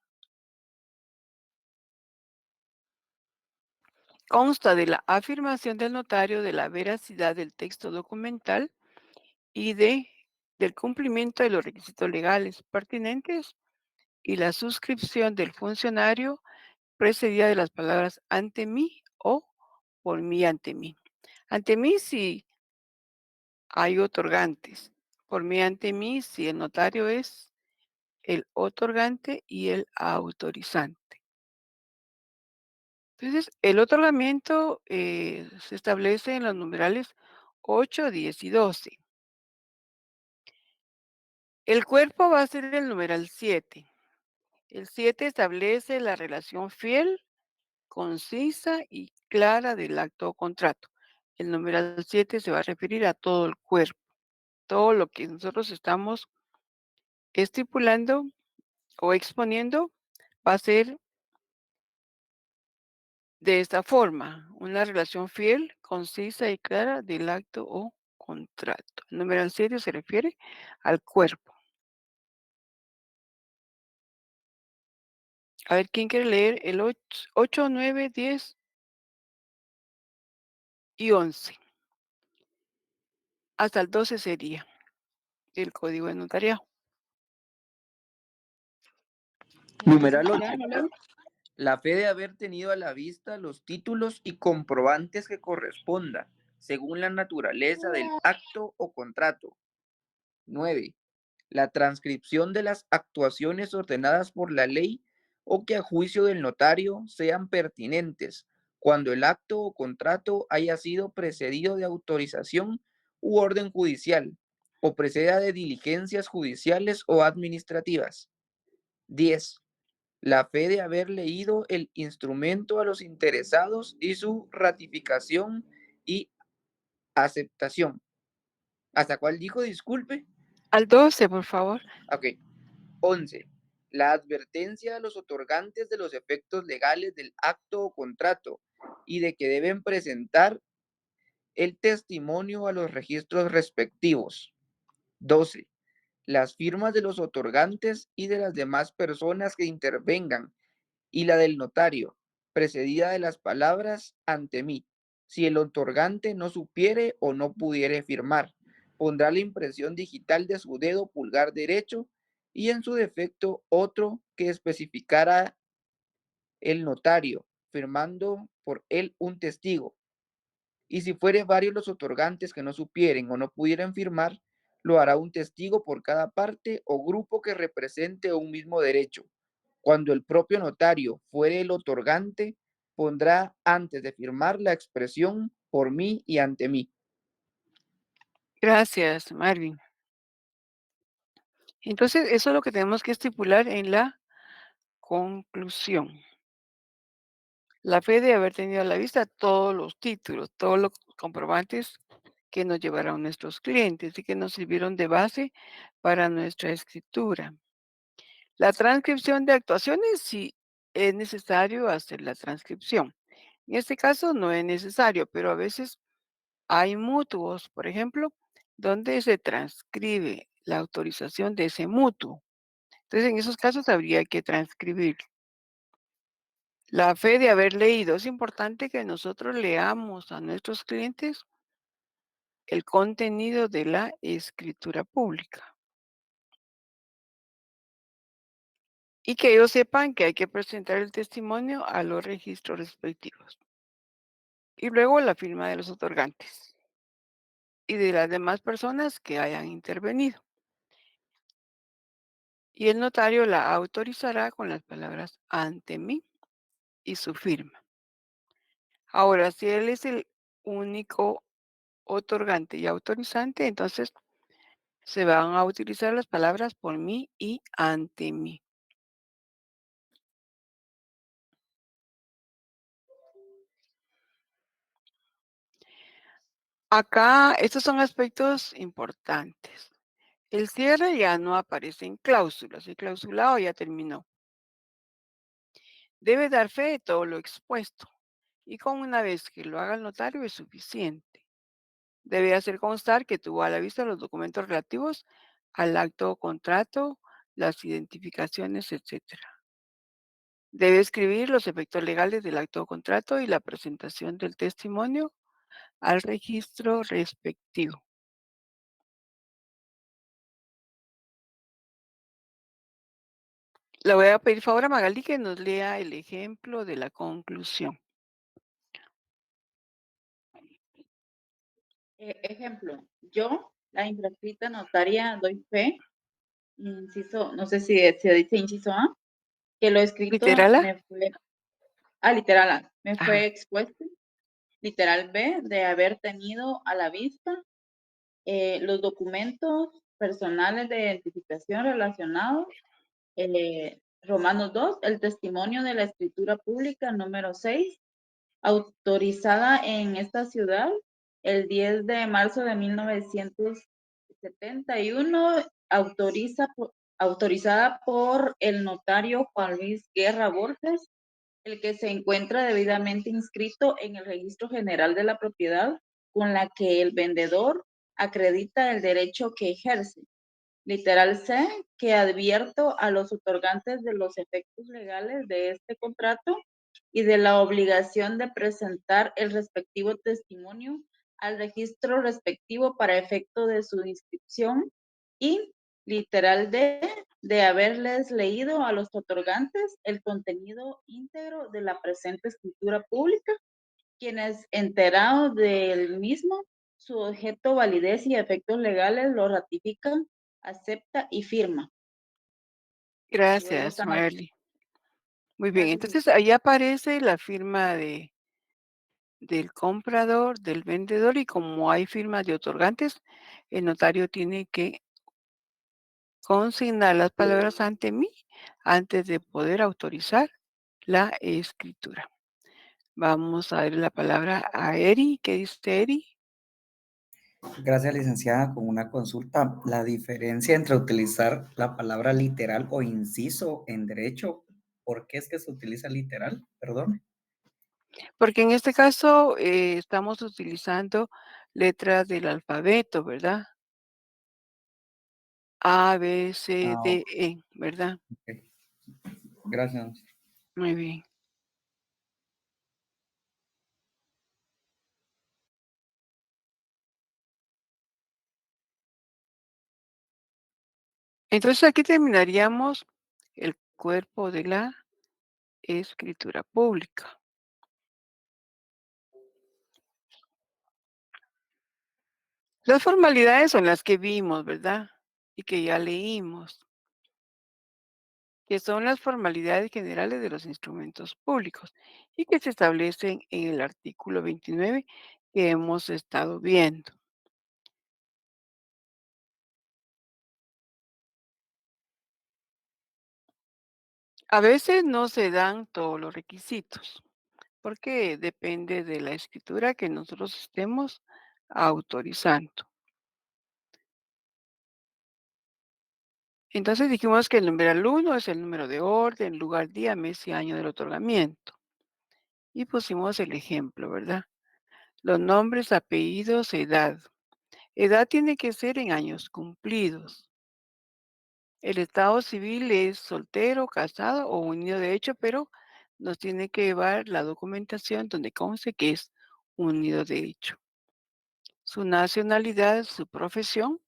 consta de la afirmación del notario de la veracidad del texto documental y del cumplimiento de los requisitos legales pertinentes y la suscripción del funcionario precedida de las palabras ante mí o por mí ante mí. Ante mí si hay otorgantes, por mí ante mí si el notario es el otorgante y el autorizante. Entonces, el otorgamiento se establece en los numerales 8, 10 y 12. El cuerpo va a ser el numeral 7. El 7 establece la relación fiel, concisa y clara del acto o contrato. El numeral 7 se va a referir a todo el cuerpo, todo lo que nosotros estamos estipulando o exponiendo va a ser de esta forma, una relación fiel, concisa y clara del acto o contrato. El numeral 7 se refiere al cuerpo. A ver, ¿quién quiere leer el 8, 9, 10 y 11? Hasta el 12 sería el código de notariado. Numeral 8. La fe de haber tenido a la vista los títulos y comprobantes que corresponda, según la naturaleza del acto o contrato. 9. La transcripción de las actuaciones ordenadas por la ley o que a juicio del notario sean pertinentes, cuando el acto o contrato haya sido precedido de autorización u orden judicial, o preceda de diligencias judiciales o administrativas. 10. La fe de haber leído el instrumento a los interesados y su ratificación y aceptación. ¿Hasta cuál dijo? Disculpe. Al 12, por favor. Ok. 11. La advertencia a los otorgantes de los efectos legales del acto o contrato y de que deben presentar el testimonio a los registros respectivos. 12. Las firmas de los otorgantes y de las demás personas que intervengan y la del notario, precedida de las palabras ante mí. Si el otorgante no supiere o no pudiere firmar, pondrá la impresión digital de su dedo pulgar derecho y en su defecto otro que especificara el notario, firmando por él un testigo. Y si fuere varios los otorgantes que no supieren o no pudieran firmar, lo hará un testigo por cada parte o grupo que represente un mismo derecho. Cuando el propio notario fuere el otorgante, pondrá antes de firmar la expresión por mí y ante mí. Gracias, Marvin. Entonces, eso es lo que tenemos que estipular en la conclusión. La fe de haber tenido a la vista todos los títulos, todos los comprobantes que nos llevaron nuestros clientes y que nos sirvieron de base para nuestra escritura. La transcripción de actuaciones, sí es necesario hacer la transcripción. En este caso no es necesario, pero a veces hay mutuos, por ejemplo, donde se transcribe la autorización de ese mutuo. Entonces, en esos casos habría que transcribir. La fe de haber leído. Es importante que nosotros leamos a nuestros clientes el contenido de la escritura pública. Y que ellos sepan que hay que presentar el testimonio a los registros respectivos. Y luego la firma de los otorgantes y de las demás personas que hayan intervenido. Y el notario la autorizará con las palabras ante mí y su firma. Ahora, si él es el único otorgante y autorizante, entonces se van a utilizar las palabras por mí y ante mí. Acá, estos son aspectos importantes. El cierre ya no aparece en cláusulas, el clausulado ya terminó. Debe dar fe de todo lo expuesto y con una vez que lo haga el notario es suficiente. Debe hacer constar que tuvo a la vista los documentos relativos al acto o contrato, las identificaciones, etc. Debe escribir los efectos legales del acto o contrato y la presentación del testimonio al registro respectivo. Le voy a pedir favor a Magali que nos lea el ejemplo de la conclusión. Ejemplo, yo, la infrascrita notaria, doy fe, inciso, no sé si se dice inciso A, que lo escrito ¿Literal A? me fue, literal A, me Ajá. fue expuesto, literal B, de haber tenido a la vista los documentos personales de identificación relacionados, Romanos 2, el testimonio de la escritura pública número 6, autorizada en esta ciudad el 10 de marzo de 1971, autorizada por el notario Juan Luis Guerra Borges, el que se encuentra debidamente inscrito en el Registro General de la Propiedad, con la que el vendedor acredita el derecho que ejerce. Literal C, que advierto a los otorgantes de los efectos legales de este contrato y de la obligación de presentar el respectivo testimonio al registro respectivo para efecto de su inscripción. Y literal D, de haberles leído a los otorgantes el contenido íntegro de la presente escritura pública, quienes enterados del mismo, su objeto, validez y efectos legales lo ratifican, acepta y firma. Luego Gracias, están los... Marley. Muy bien, Gracias. entonces ahí aparece la firma del comprador, del vendedor, y como hay firmas de otorgantes, el notario tiene que consignar las palabras ante mí antes de poder autorizar la escritura. Vamos a ver la palabra a Eri. ¿Qué dice Eri? Gracias, licenciada. Con una consulta, la diferencia entre utilizar la palabra literal o inciso en derecho, ¿por qué es que se utiliza literal? Perdón. Porque en este caso estamos utilizando letras del alfabeto, ¿verdad? A, B, C, D, E, ¿verdad? Ok. Gracias. Muy bien. Entonces aquí terminaríamos el cuerpo de la escritura pública. Las formalidades son las que vimos, ¿verdad? Y que ya leímos, que son las formalidades generales de los instrumentos públicos y que se establecen en el artículo 29 que hemos estado viendo. A veces no se dan todos los requisitos, porque depende de la escritura que nosotros estemos autorizando. Entonces dijimos que el numeral 1 es el número de orden, lugar, día, mes y año del otorgamiento. Y pusimos el ejemplo, ¿verdad? Los nombres, apellidos, edad. Edad tiene que ser en años cumplidos. El estado civil es soltero, casado o unido de hecho, pero nos tiene que llevar la documentación donde conste que es unido de hecho. Su nacionalidad, su profesión.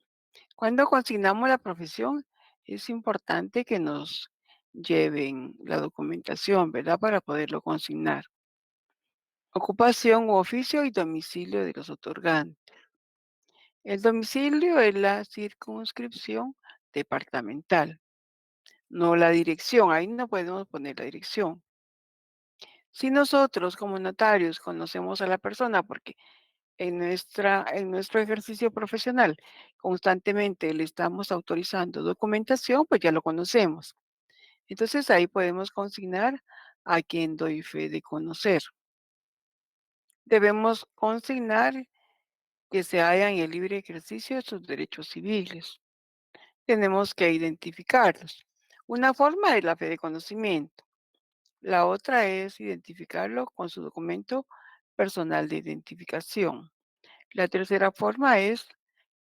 Cuando consignamos la profesión, es importante que nos lleven la documentación, ¿verdad? Para poderlo consignar. Ocupación u oficio y domicilio de los otorgantes. El domicilio es la circunscripción departamental, no la dirección. Ahí no podemos poner la dirección. Si nosotros como notarios conocemos a la persona, porque en nuestro ejercicio profesional constantemente le estamos autorizando documentación, pues ya lo conocemos. Entonces ahí podemos consignar a quien doy fe de conocer. Debemos consignar que se haya en el libre ejercicio de sus derechos civiles. Tenemos que identificarlos. Una forma es la fe de conocimiento. La otra es identificarlo con su documento personal de identificación. La tercera forma es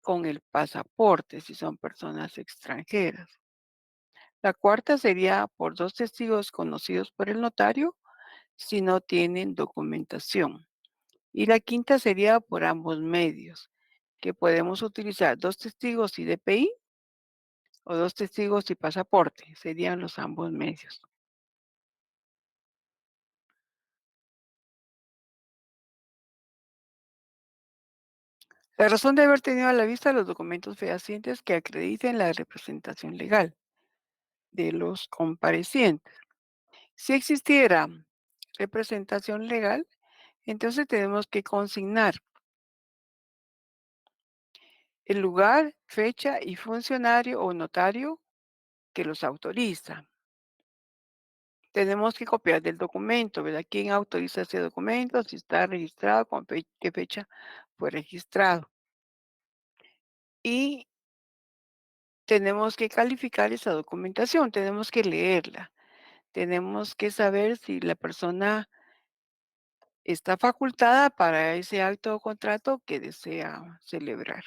con el pasaporte, si son personas extranjeras. La cuarta sería por 2 testigos conocidos por el notario si no tienen documentación. Y la quinta sería por ambos medios, que podemos utilizar 2 testigos y DPI o 2 testigos y pasaporte, serían los ambos medios. La razón de haber tenido a la vista los documentos fehacientes que acrediten la representación legal de los comparecientes. Si existiera representación legal, entonces tenemos que consignar el lugar, fecha y funcionario o notario que los autoriza. Tenemos que copiar del documento, ¿verdad? ¿Quién autoriza ese documento? Si está registrado, con qué fecha fue registrado. Y tenemos que calificar esa documentación, tenemos que leerla. Tenemos que saber si la persona está facultada para ese acto o contrato que desea celebrar.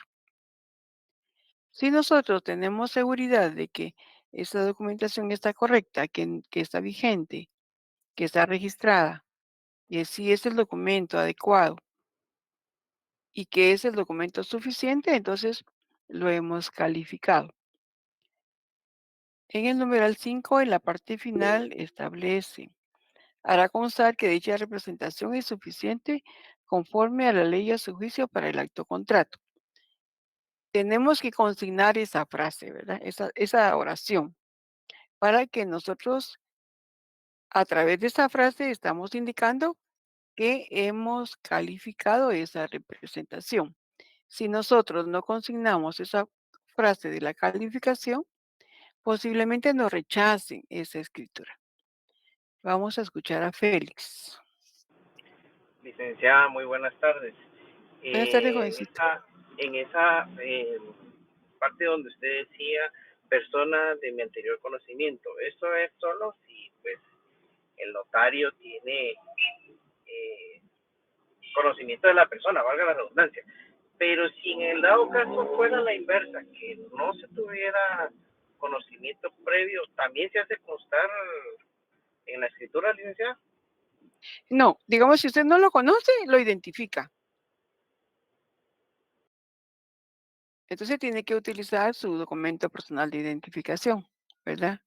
Si nosotros tenemos seguridad de que esa documentación está correcta, que está vigente, que está registrada, y si es el documento adecuado y que es el documento suficiente, entonces lo hemos calificado. En el numeral 5, en la parte final, establece: hará constar que dicha representación es suficiente conforme a la ley y a su juicio para el acto contrato. Tenemos que consignar esa frase, ¿verdad? Esa oración, para que nosotros, a través de esa frase, estamos indicando que hemos calificado esa representación. Si nosotros no consignamos esa frase de la calificación, posiblemente nos rechacen esa escritura. Vamos a escuchar a Félix. Licenciada, muy buenas tardes. Buenas tardes, En jovencito. esta, en esa parte donde usted decía persona de mi anterior conocimiento. Eso es solo si pues el notario tiene conocimiento de la persona, valga la redundancia. Pero si en el dado caso fuera la inversa, que no se tuviera conocimiento previo, ¿también se hace constar en la escritura, licenciada? No, digamos, si usted no lo conoce, lo identifica. Entonces tiene que utilizar su documento personal de identificación, ¿verdad?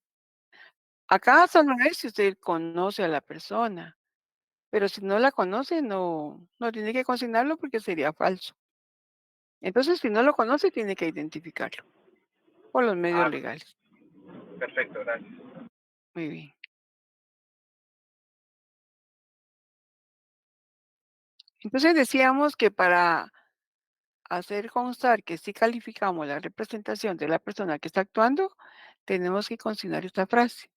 Acá solo es si usted conoce a la persona, pero si no la conoce, no tiene que consignarlo porque sería falso. Entonces, si no lo conoce, tiene que identificarlo por los medios legales. Perfecto, gracias. Muy bien. Entonces decíamos que para hacer constar que sí calificamos la representación de la persona que está actuando, tenemos que consignar esta frase,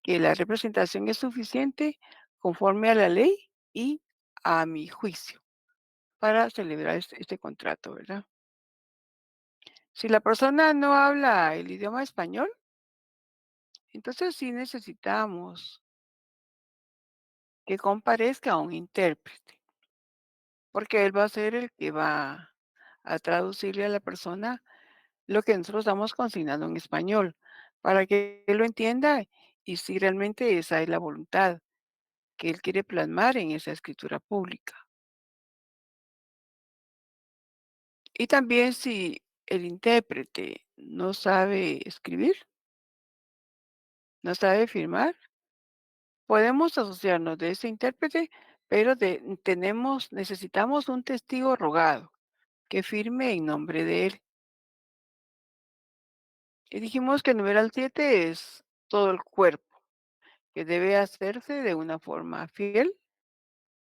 que la representación es suficiente conforme a la ley y a mi juicio para celebrar este contrato, ¿verdad? Si la persona no habla el idioma español, entonces sí necesitamos que comparezca un intérprete, porque él va a ser el que va a traducirle a la persona lo que nosotros estamos consignando en español, para que él lo entienda y si realmente esa es la voluntad que él quiere plasmar en esa escritura pública. Y también si el intérprete no sabe escribir, no sabe firmar, podemos asociarnos de ese intérprete, pero necesitamos un testigo rogado que firme en nombre de él. Y dijimos que el numeral 7 es todo el cuerpo, que debe hacerse de una forma fiel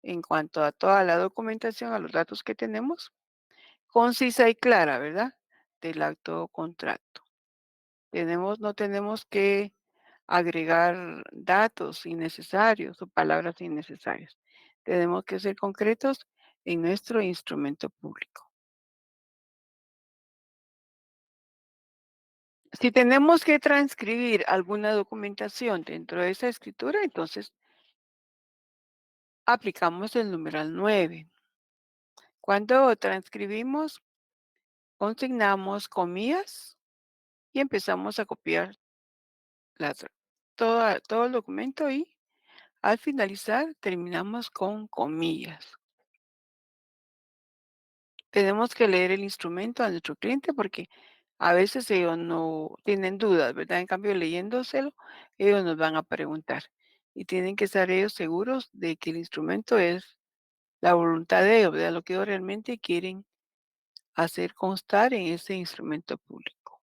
en cuanto a toda la documentación, a los datos que tenemos, concisa y clara, ¿verdad? Del acto o contrato. No tenemos que agregar datos innecesarios o palabras innecesarias. Tenemos que ser concretos en nuestro instrumento público. Si tenemos que transcribir alguna documentación dentro de esa escritura, entonces aplicamos el numeral 9. Cuando transcribimos, consignamos comillas y empezamos a copiar todo el documento y al finalizar terminamos con comillas. Tenemos que leer el instrumento a nuestro cliente porque a veces ellos no tienen dudas, ¿verdad? En cambio, leyéndoselo, ellos nos van a preguntar y tienen que estar ellos seguros de que el instrumento es la voluntad de ellos, ¿verdad? Lo que ellos realmente quieren hacer constar en ese instrumento público.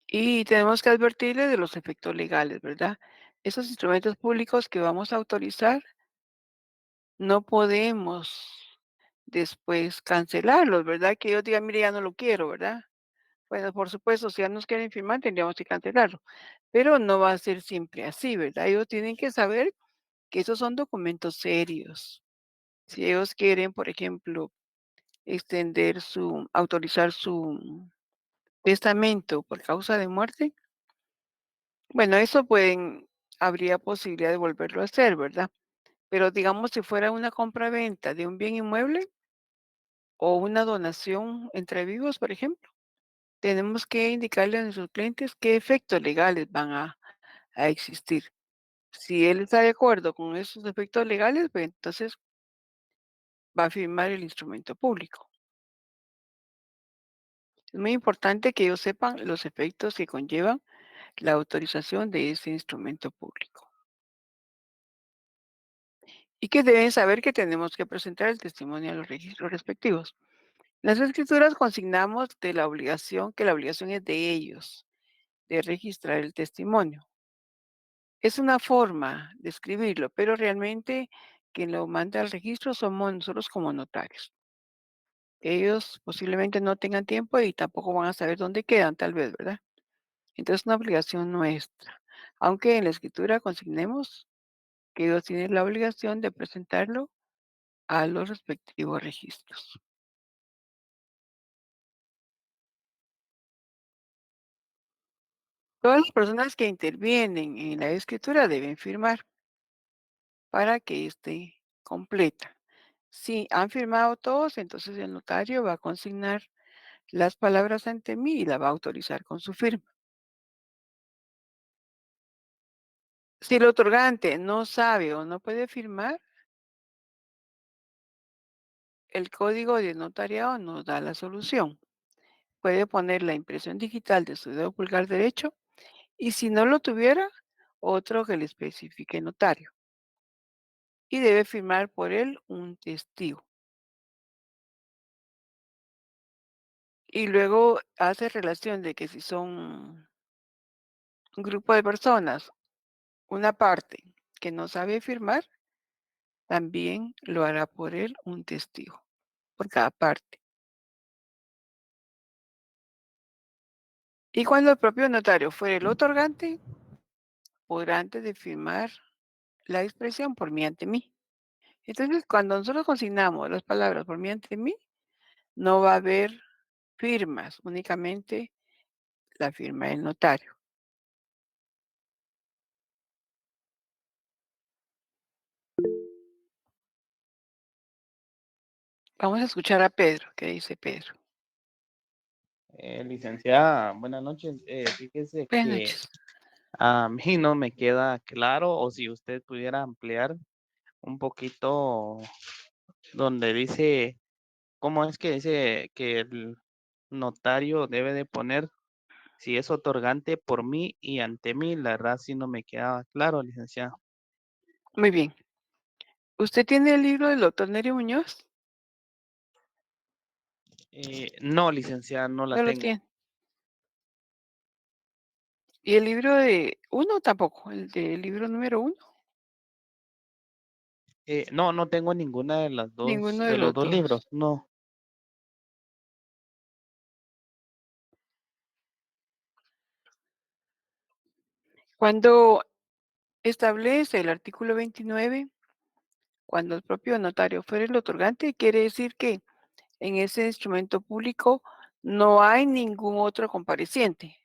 Y tenemos que advertirle de los efectos legales, ¿verdad? Esos instrumentos públicos que vamos a autorizar, no podemos después cancelarlos, ¿verdad? Que ellos digan, mire, ya no lo quiero, ¿verdad? Bueno, por supuesto, si ya nos quieren firmar, tendríamos que cancelarlo, pero no va a ser siempre así, ¿verdad? Ellos tienen que saber que esos son documentos serios. Si ellos quieren, por ejemplo, autorizar su testamento por causa de muerte, bueno, habría posibilidad de volverlo a hacer, ¿verdad? Pero digamos, si fuera una compra-venta de un bien inmueble o una donación entre vivos, por ejemplo, tenemos que indicarle a nuestros clientes qué efectos legales van a existir. Si él está de acuerdo con esos efectos legales, pues entonces va a firmar el instrumento público. Es muy importante que ellos sepan los efectos que conllevan la autorización de ese instrumento público. Y que deben saber que tenemos que presentar el testimonio a los registros respectivos. Las escrituras consignamos que la obligación es de ellos, de registrar el testimonio. Es una forma de escribirlo, pero realmente quien lo manda al registro somos nosotros como notarios. Ellos posiblemente no tengan tiempo y tampoco van a saber dónde quedan, tal vez, ¿verdad? Entonces es una obligación nuestra. Aunque en la escritura consignemos que ellos tienen la obligación de presentarlo a los respectivos registros. Todas las personas que intervienen en la escritura deben firmar para que esté completa. Si han firmado todos, entonces el notario va a consignar las palabras ante mí y la va a autorizar con su firma. Si el otorgante no sabe o no puede firmar, el código de notariado nos da la solución. Puede poner la impresión digital de su dedo pulgar derecho y si no lo tuviera, otro que le especifique notario. Y debe firmar por él un testigo. Y luego hace relación de que si son un grupo de personas, una parte que no sabe firmar, también lo hará por él un testigo, por cada parte. Y cuando el propio notario fuera el otorgante, podrá antes de firmar la expresión por mí ante mí. Entonces, cuando nosotros consignamos las palabras por mí ante mí, no va a haber firmas, únicamente la firma del notario. Vamos a escuchar a Pedro. ¿Qué dice Pedro? Licenciada, buenas noches. Fíjese Buenas que noches. a mí no me queda claro, o si usted pudiera ampliar un poquito donde dice, ¿cómo es que dice que el notario debe de poner si es otorgante por mí y ante mí? La verdad sí no me quedaba claro, licenciada. Muy bien. ¿Usted tiene el libro del doctor Nerio Muñoz? No, licenciada, no la No lo tengo. tiene. ¿Y el libro de uno tampoco? ¿El del libro número 1? No, no tengo ninguna de las dos, Ninguno de de los los dos dos. libros, no. Cuando establece el artículo 29, cuando el propio notario fuera el otorgante, quiere decir que en ese instrumento público no hay ningún otro compareciente.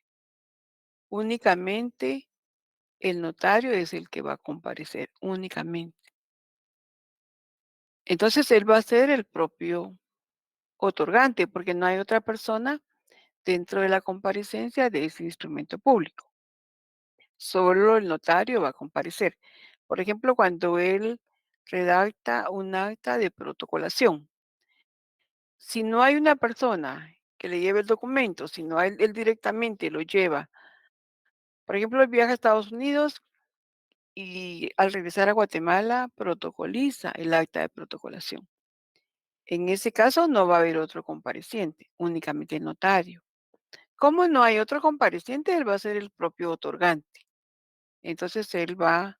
Únicamente el notario es el que va a comparecer, únicamente. Entonces él va a ser el propio otorgante, porque no hay otra persona dentro de la comparecencia de ese instrumento público. Solo el notario va a comparecer. Por ejemplo, cuando él redacta un acta de protocolación. Si no hay una persona que le lleve el documento, si no él directamente lo lleva. Por ejemplo, él viaja a Estados Unidos y al regresar a Guatemala protocoliza el acta de protocolación. En ese caso no va a haber otro compareciente, únicamente el notario. Como no hay otro compareciente, él va a ser el propio otorgante. Entonces él va a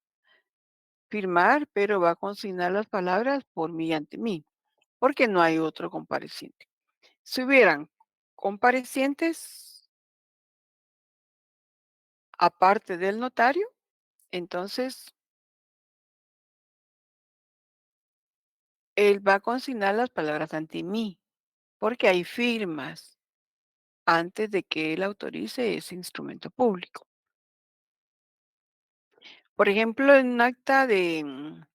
firmar, pero va a consignar las palabras por mí y ante mí, porque no hay otro compareciente. Si hubieran comparecientes aparte del notario, entonces él va a consignar las palabras ante mí, porque hay firmas antes de que él autorice ese instrumento público. Por ejemplo, en un acta de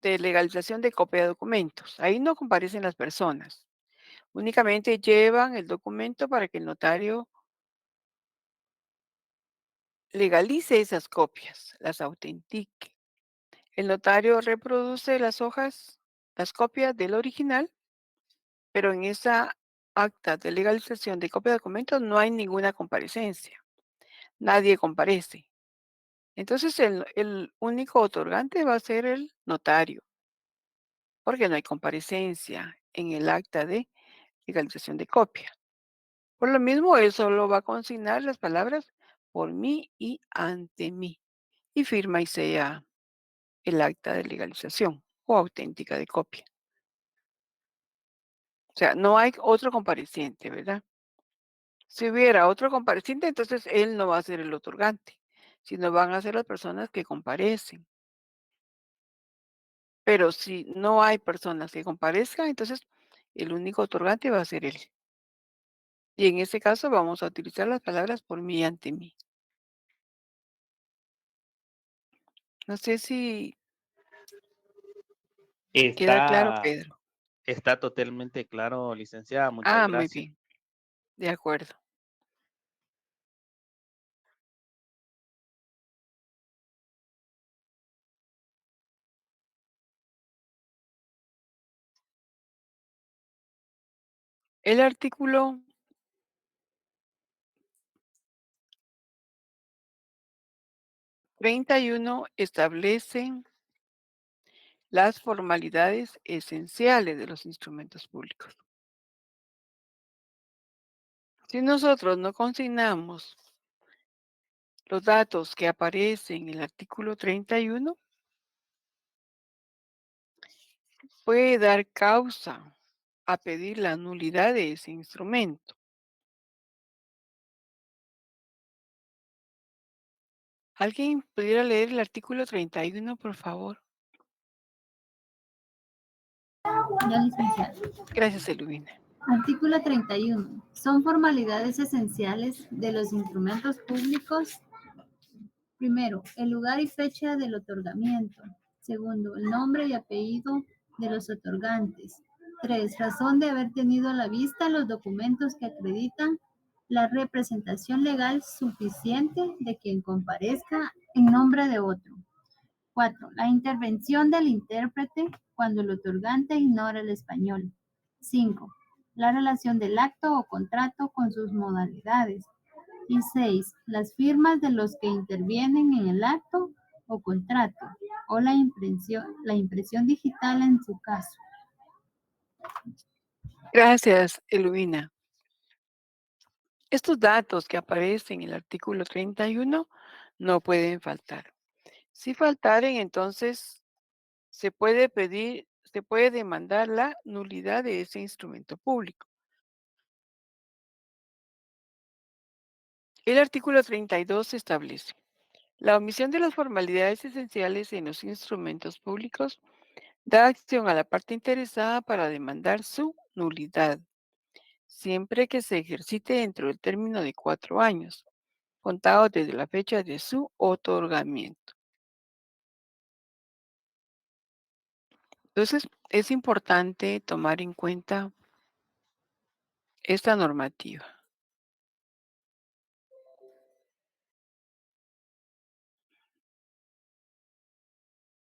legalización de copia de documentos, ahí no comparecen las personas, únicamente llevan el documento para que el notario legalice esas copias, las autentique. El notario reproduce las hojas, las copias del original, pero en esa acta de legalización de copia de documentos no hay ninguna comparecencia. Nadie comparece. Entonces el único otorgante va a ser el notario, porque no hay comparecencia en el acta de legalización de copia. Por lo mismo, él solo va a consignar las palabras por mí y ante mí, y firma y sella el acta de legalización o auténtica de copia. O sea, no hay otro compareciente, ¿verdad? Si hubiera otro compareciente, entonces él no va a ser el otorgante, sino van a ser las personas que comparecen. Pero si no hay personas que comparezcan, entonces el único otorgante va a ser él. Y en ese caso vamos a utilizar las palabras por mí y ante mí. No sé si queda claro, Está, Pedro. está totalmente claro, licenciada. Muchas Muy gracias. bien, de acuerdo. El artículo 31 establece las formalidades esenciales de los instrumentos públicos. Si nosotros no consignamos los datos que aparecen en el artículo 31, puede dar causa a pedir la nulidad de ese instrumento. ¿Alguien pudiera leer el artículo 31, por favor? Ya, licenciada. Gracias, Eluvina. Artículo 31. Son formalidades esenciales de los instrumentos públicos. Primero, el lugar y fecha del otorgamiento. Segundo, el nombre y apellido de los otorgantes. 3. Razón de haber tenido a la vista los documentos que acreditan la representación legal suficiente de quien comparezca en nombre de otro. 4. La intervención del intérprete cuando el otorgante ignora el español. 5. La relación del acto o contrato con sus modalidades. Y 6. Las firmas de los que intervienen en el acto o contrato o la impresión digital en su caso. Gracias, Eluvina. Estos datos que aparecen en el artículo 31 no pueden faltar. Si faltaren, entonces se puede demandar la nulidad de ese instrumento público. El artículo 32 establece: la omisión de las formalidades esenciales en los instrumentos públicos da acción a la parte interesada para demandar su nulidad, siempre que se ejercite dentro del término de 4 años, contados desde la fecha de su otorgamiento. Entonces, es importante tomar en cuenta esta normativa.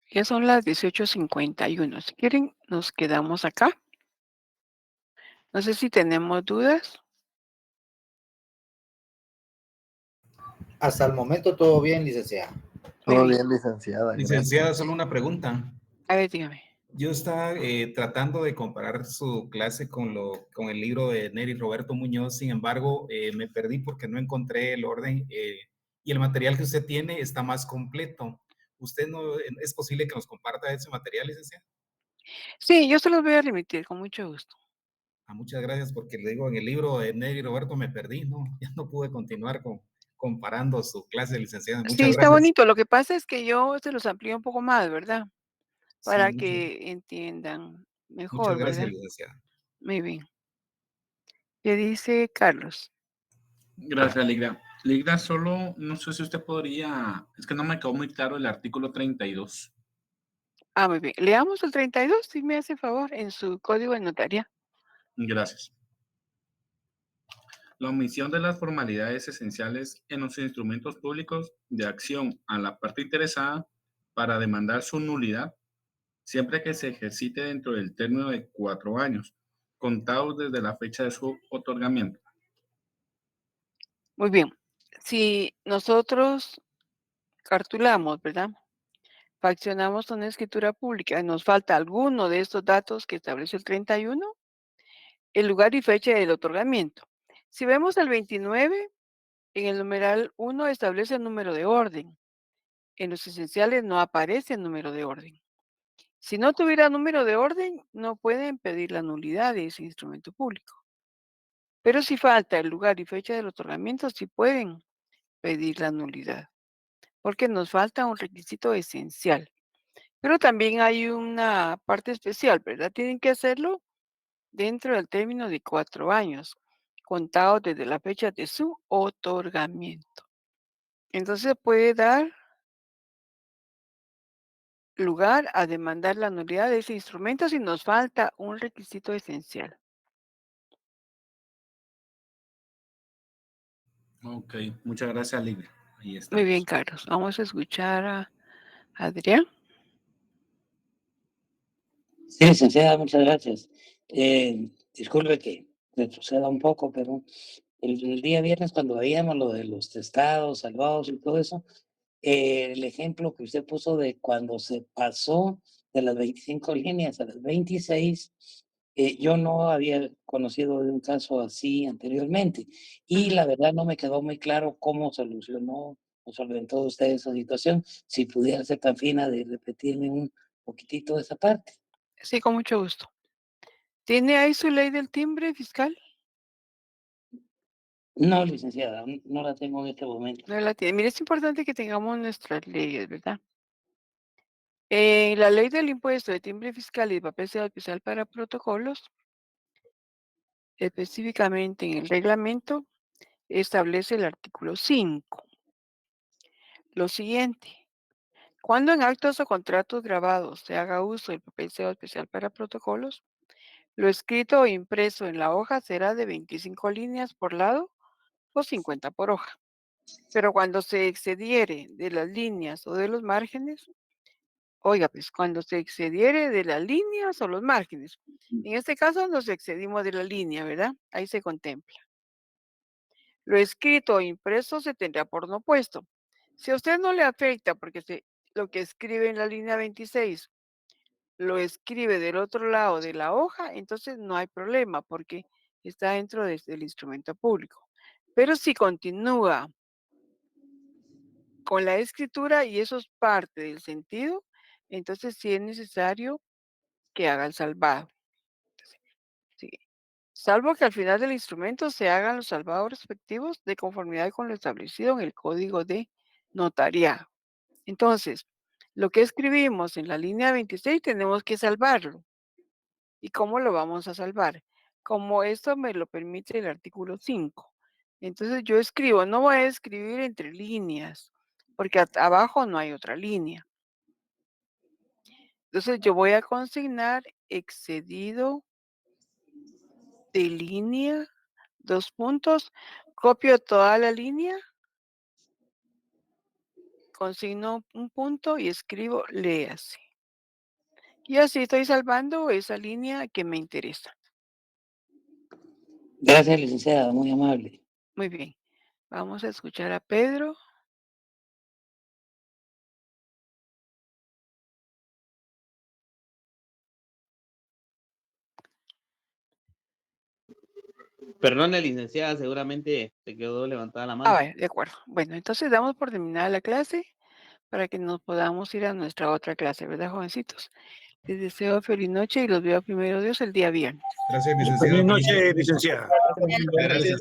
Ya son las 18:51. Si quieren, nos quedamos acá. No sé si tenemos dudas. Hasta el momento todo bien, licenciada. Todo bien, licenciada. Licenciada, Gracias. solo una pregunta. A ver, dígame. Yo estaba tratando de comparar su clase con el libro de Neri Roberto Muñoz, sin embargo, me perdí porque no encontré el orden y el material que usted tiene está más completo. ¿Usted no es posible que nos comparta ese material, licenciada? Sí, yo se los voy a remitir con mucho gusto. Muchas gracias, porque le digo, en el libro de Neri Roberto me perdí, ¿no? Ya no pude continuar comparando su clase de licenciada. Sí, Muchas está gracias. bonito. Lo que pasa es que yo se los amplío un poco más, ¿verdad? Sí, Para que entiendan muchas mejor, gracias, ¿verdad? licenciada. Muy bien. ¿Qué dice Carlos? Gracias, Ligra. Ligra, solo no sé si usted podría, es que no me quedó muy claro el artículo 32. Muy bien. Leamos el 32, si me hace favor, en su código de notaría. Gracias. La omisión de las formalidades esenciales en los instrumentos públicos de acción a la parte interesada para demandar su nulidad, siempre que se ejercite dentro del término de 4 años, contados desde la fecha de su otorgamiento. Muy bien. Si nosotros cartulamos, ¿verdad? Faccionamos una escritura pública y nos falta alguno de estos datos que establece el 31, el lugar y fecha del otorgamiento. Si vemos el 29, en el numeral 1 establece el número de orden. En los esenciales no aparece el número de orden. Si no tuviera número de orden, no pueden pedir la nulidad de ese instrumento público. Pero si falta el lugar y fecha del otorgamiento, sí pueden pedir la nulidad, porque nos falta un requisito esencial. Pero también hay una parte especial, ¿verdad? Tienen que hacerlo dentro del término de 4 años, contados desde la fecha de su otorgamiento. Entonces puede dar lugar a demandar la nulidad de ese instrumento si nos falta un requisito esencial. Ok, muchas gracias, Livia. Ahí está. Muy bien, Carlos. Vamos a escuchar a Adrián. Sí, licenciada, muchas gracias. Disculpe que retroceda un poco, pero el día viernes cuando veíamos lo de los testados, salvados y todo eso, el ejemplo que usted puso de cuando se pasó de las 25 líneas a las 26, yo no había conocido de un caso así anteriormente y la verdad no me quedó muy claro cómo solucionó o solventó usted esa situación. Si pudiera ser tan fina de repetirme un poquitito de esa parte. Sí, con mucho gusto. ¿Tiene ahí su ley del timbre fiscal? No, licenciada, no la tengo en este momento. No la tiene. Mire, es importante que tengamos nuestras leyes, ¿verdad? La ley del impuesto de timbre fiscal y de papel sello especial para protocolos, específicamente en el reglamento, establece el artículo 5. Lo siguiente, cuando en actos o contratos grabados se haga uso del papel sello especial para protocolos, lo escrito o impreso en la hoja será de 25 líneas por lado o 50 por hoja. Pero cuando se excediere de las líneas o de los márgenes, oiga, pues cuando se excediere de las líneas o los márgenes, en este caso nos excedimos de la línea, ¿verdad? Ahí se contempla. Lo escrito o impreso se tendrá por no puesto. Si a usted no le afecta porque lo que escribe en la línea 26 lo escribe del otro lado de la hoja, entonces no hay problema porque está dentro del instrumento público. Pero si continúa con la escritura y eso es parte del sentido, entonces sí es necesario que haga el salvado. Sí. Salvo que al final del instrumento se hagan los salvados respectivos de conformidad con lo establecido en el código de notariado. Entonces, lo que escribimos en la línea 26 tenemos que salvarlo. ¿Y cómo lo vamos a salvar? Como esto me lo permite el artículo 5. Entonces yo escribo, no voy a escribir entre líneas, porque abajo no hay otra línea. Entonces yo voy a consignar excedido de línea, 2 puntos, copio toda la línea, consigno un punto y escribo léase. Y así estoy salvando esa línea que me interesa. Gracias, licenciada, muy amable. Muy bien. Vamos a escuchar a Pedro. Perdone, licenciada, seguramente se quedó levantada la mano. Vaya, de acuerdo. Bueno, entonces damos por terminada la clase para que nos podamos ir a nuestra otra clase, ¿verdad, jovencitos? Les deseo feliz noche y los veo primero Dios el día viernes. Gracias, licenciada. Feliz noche, licenciada. Gracias.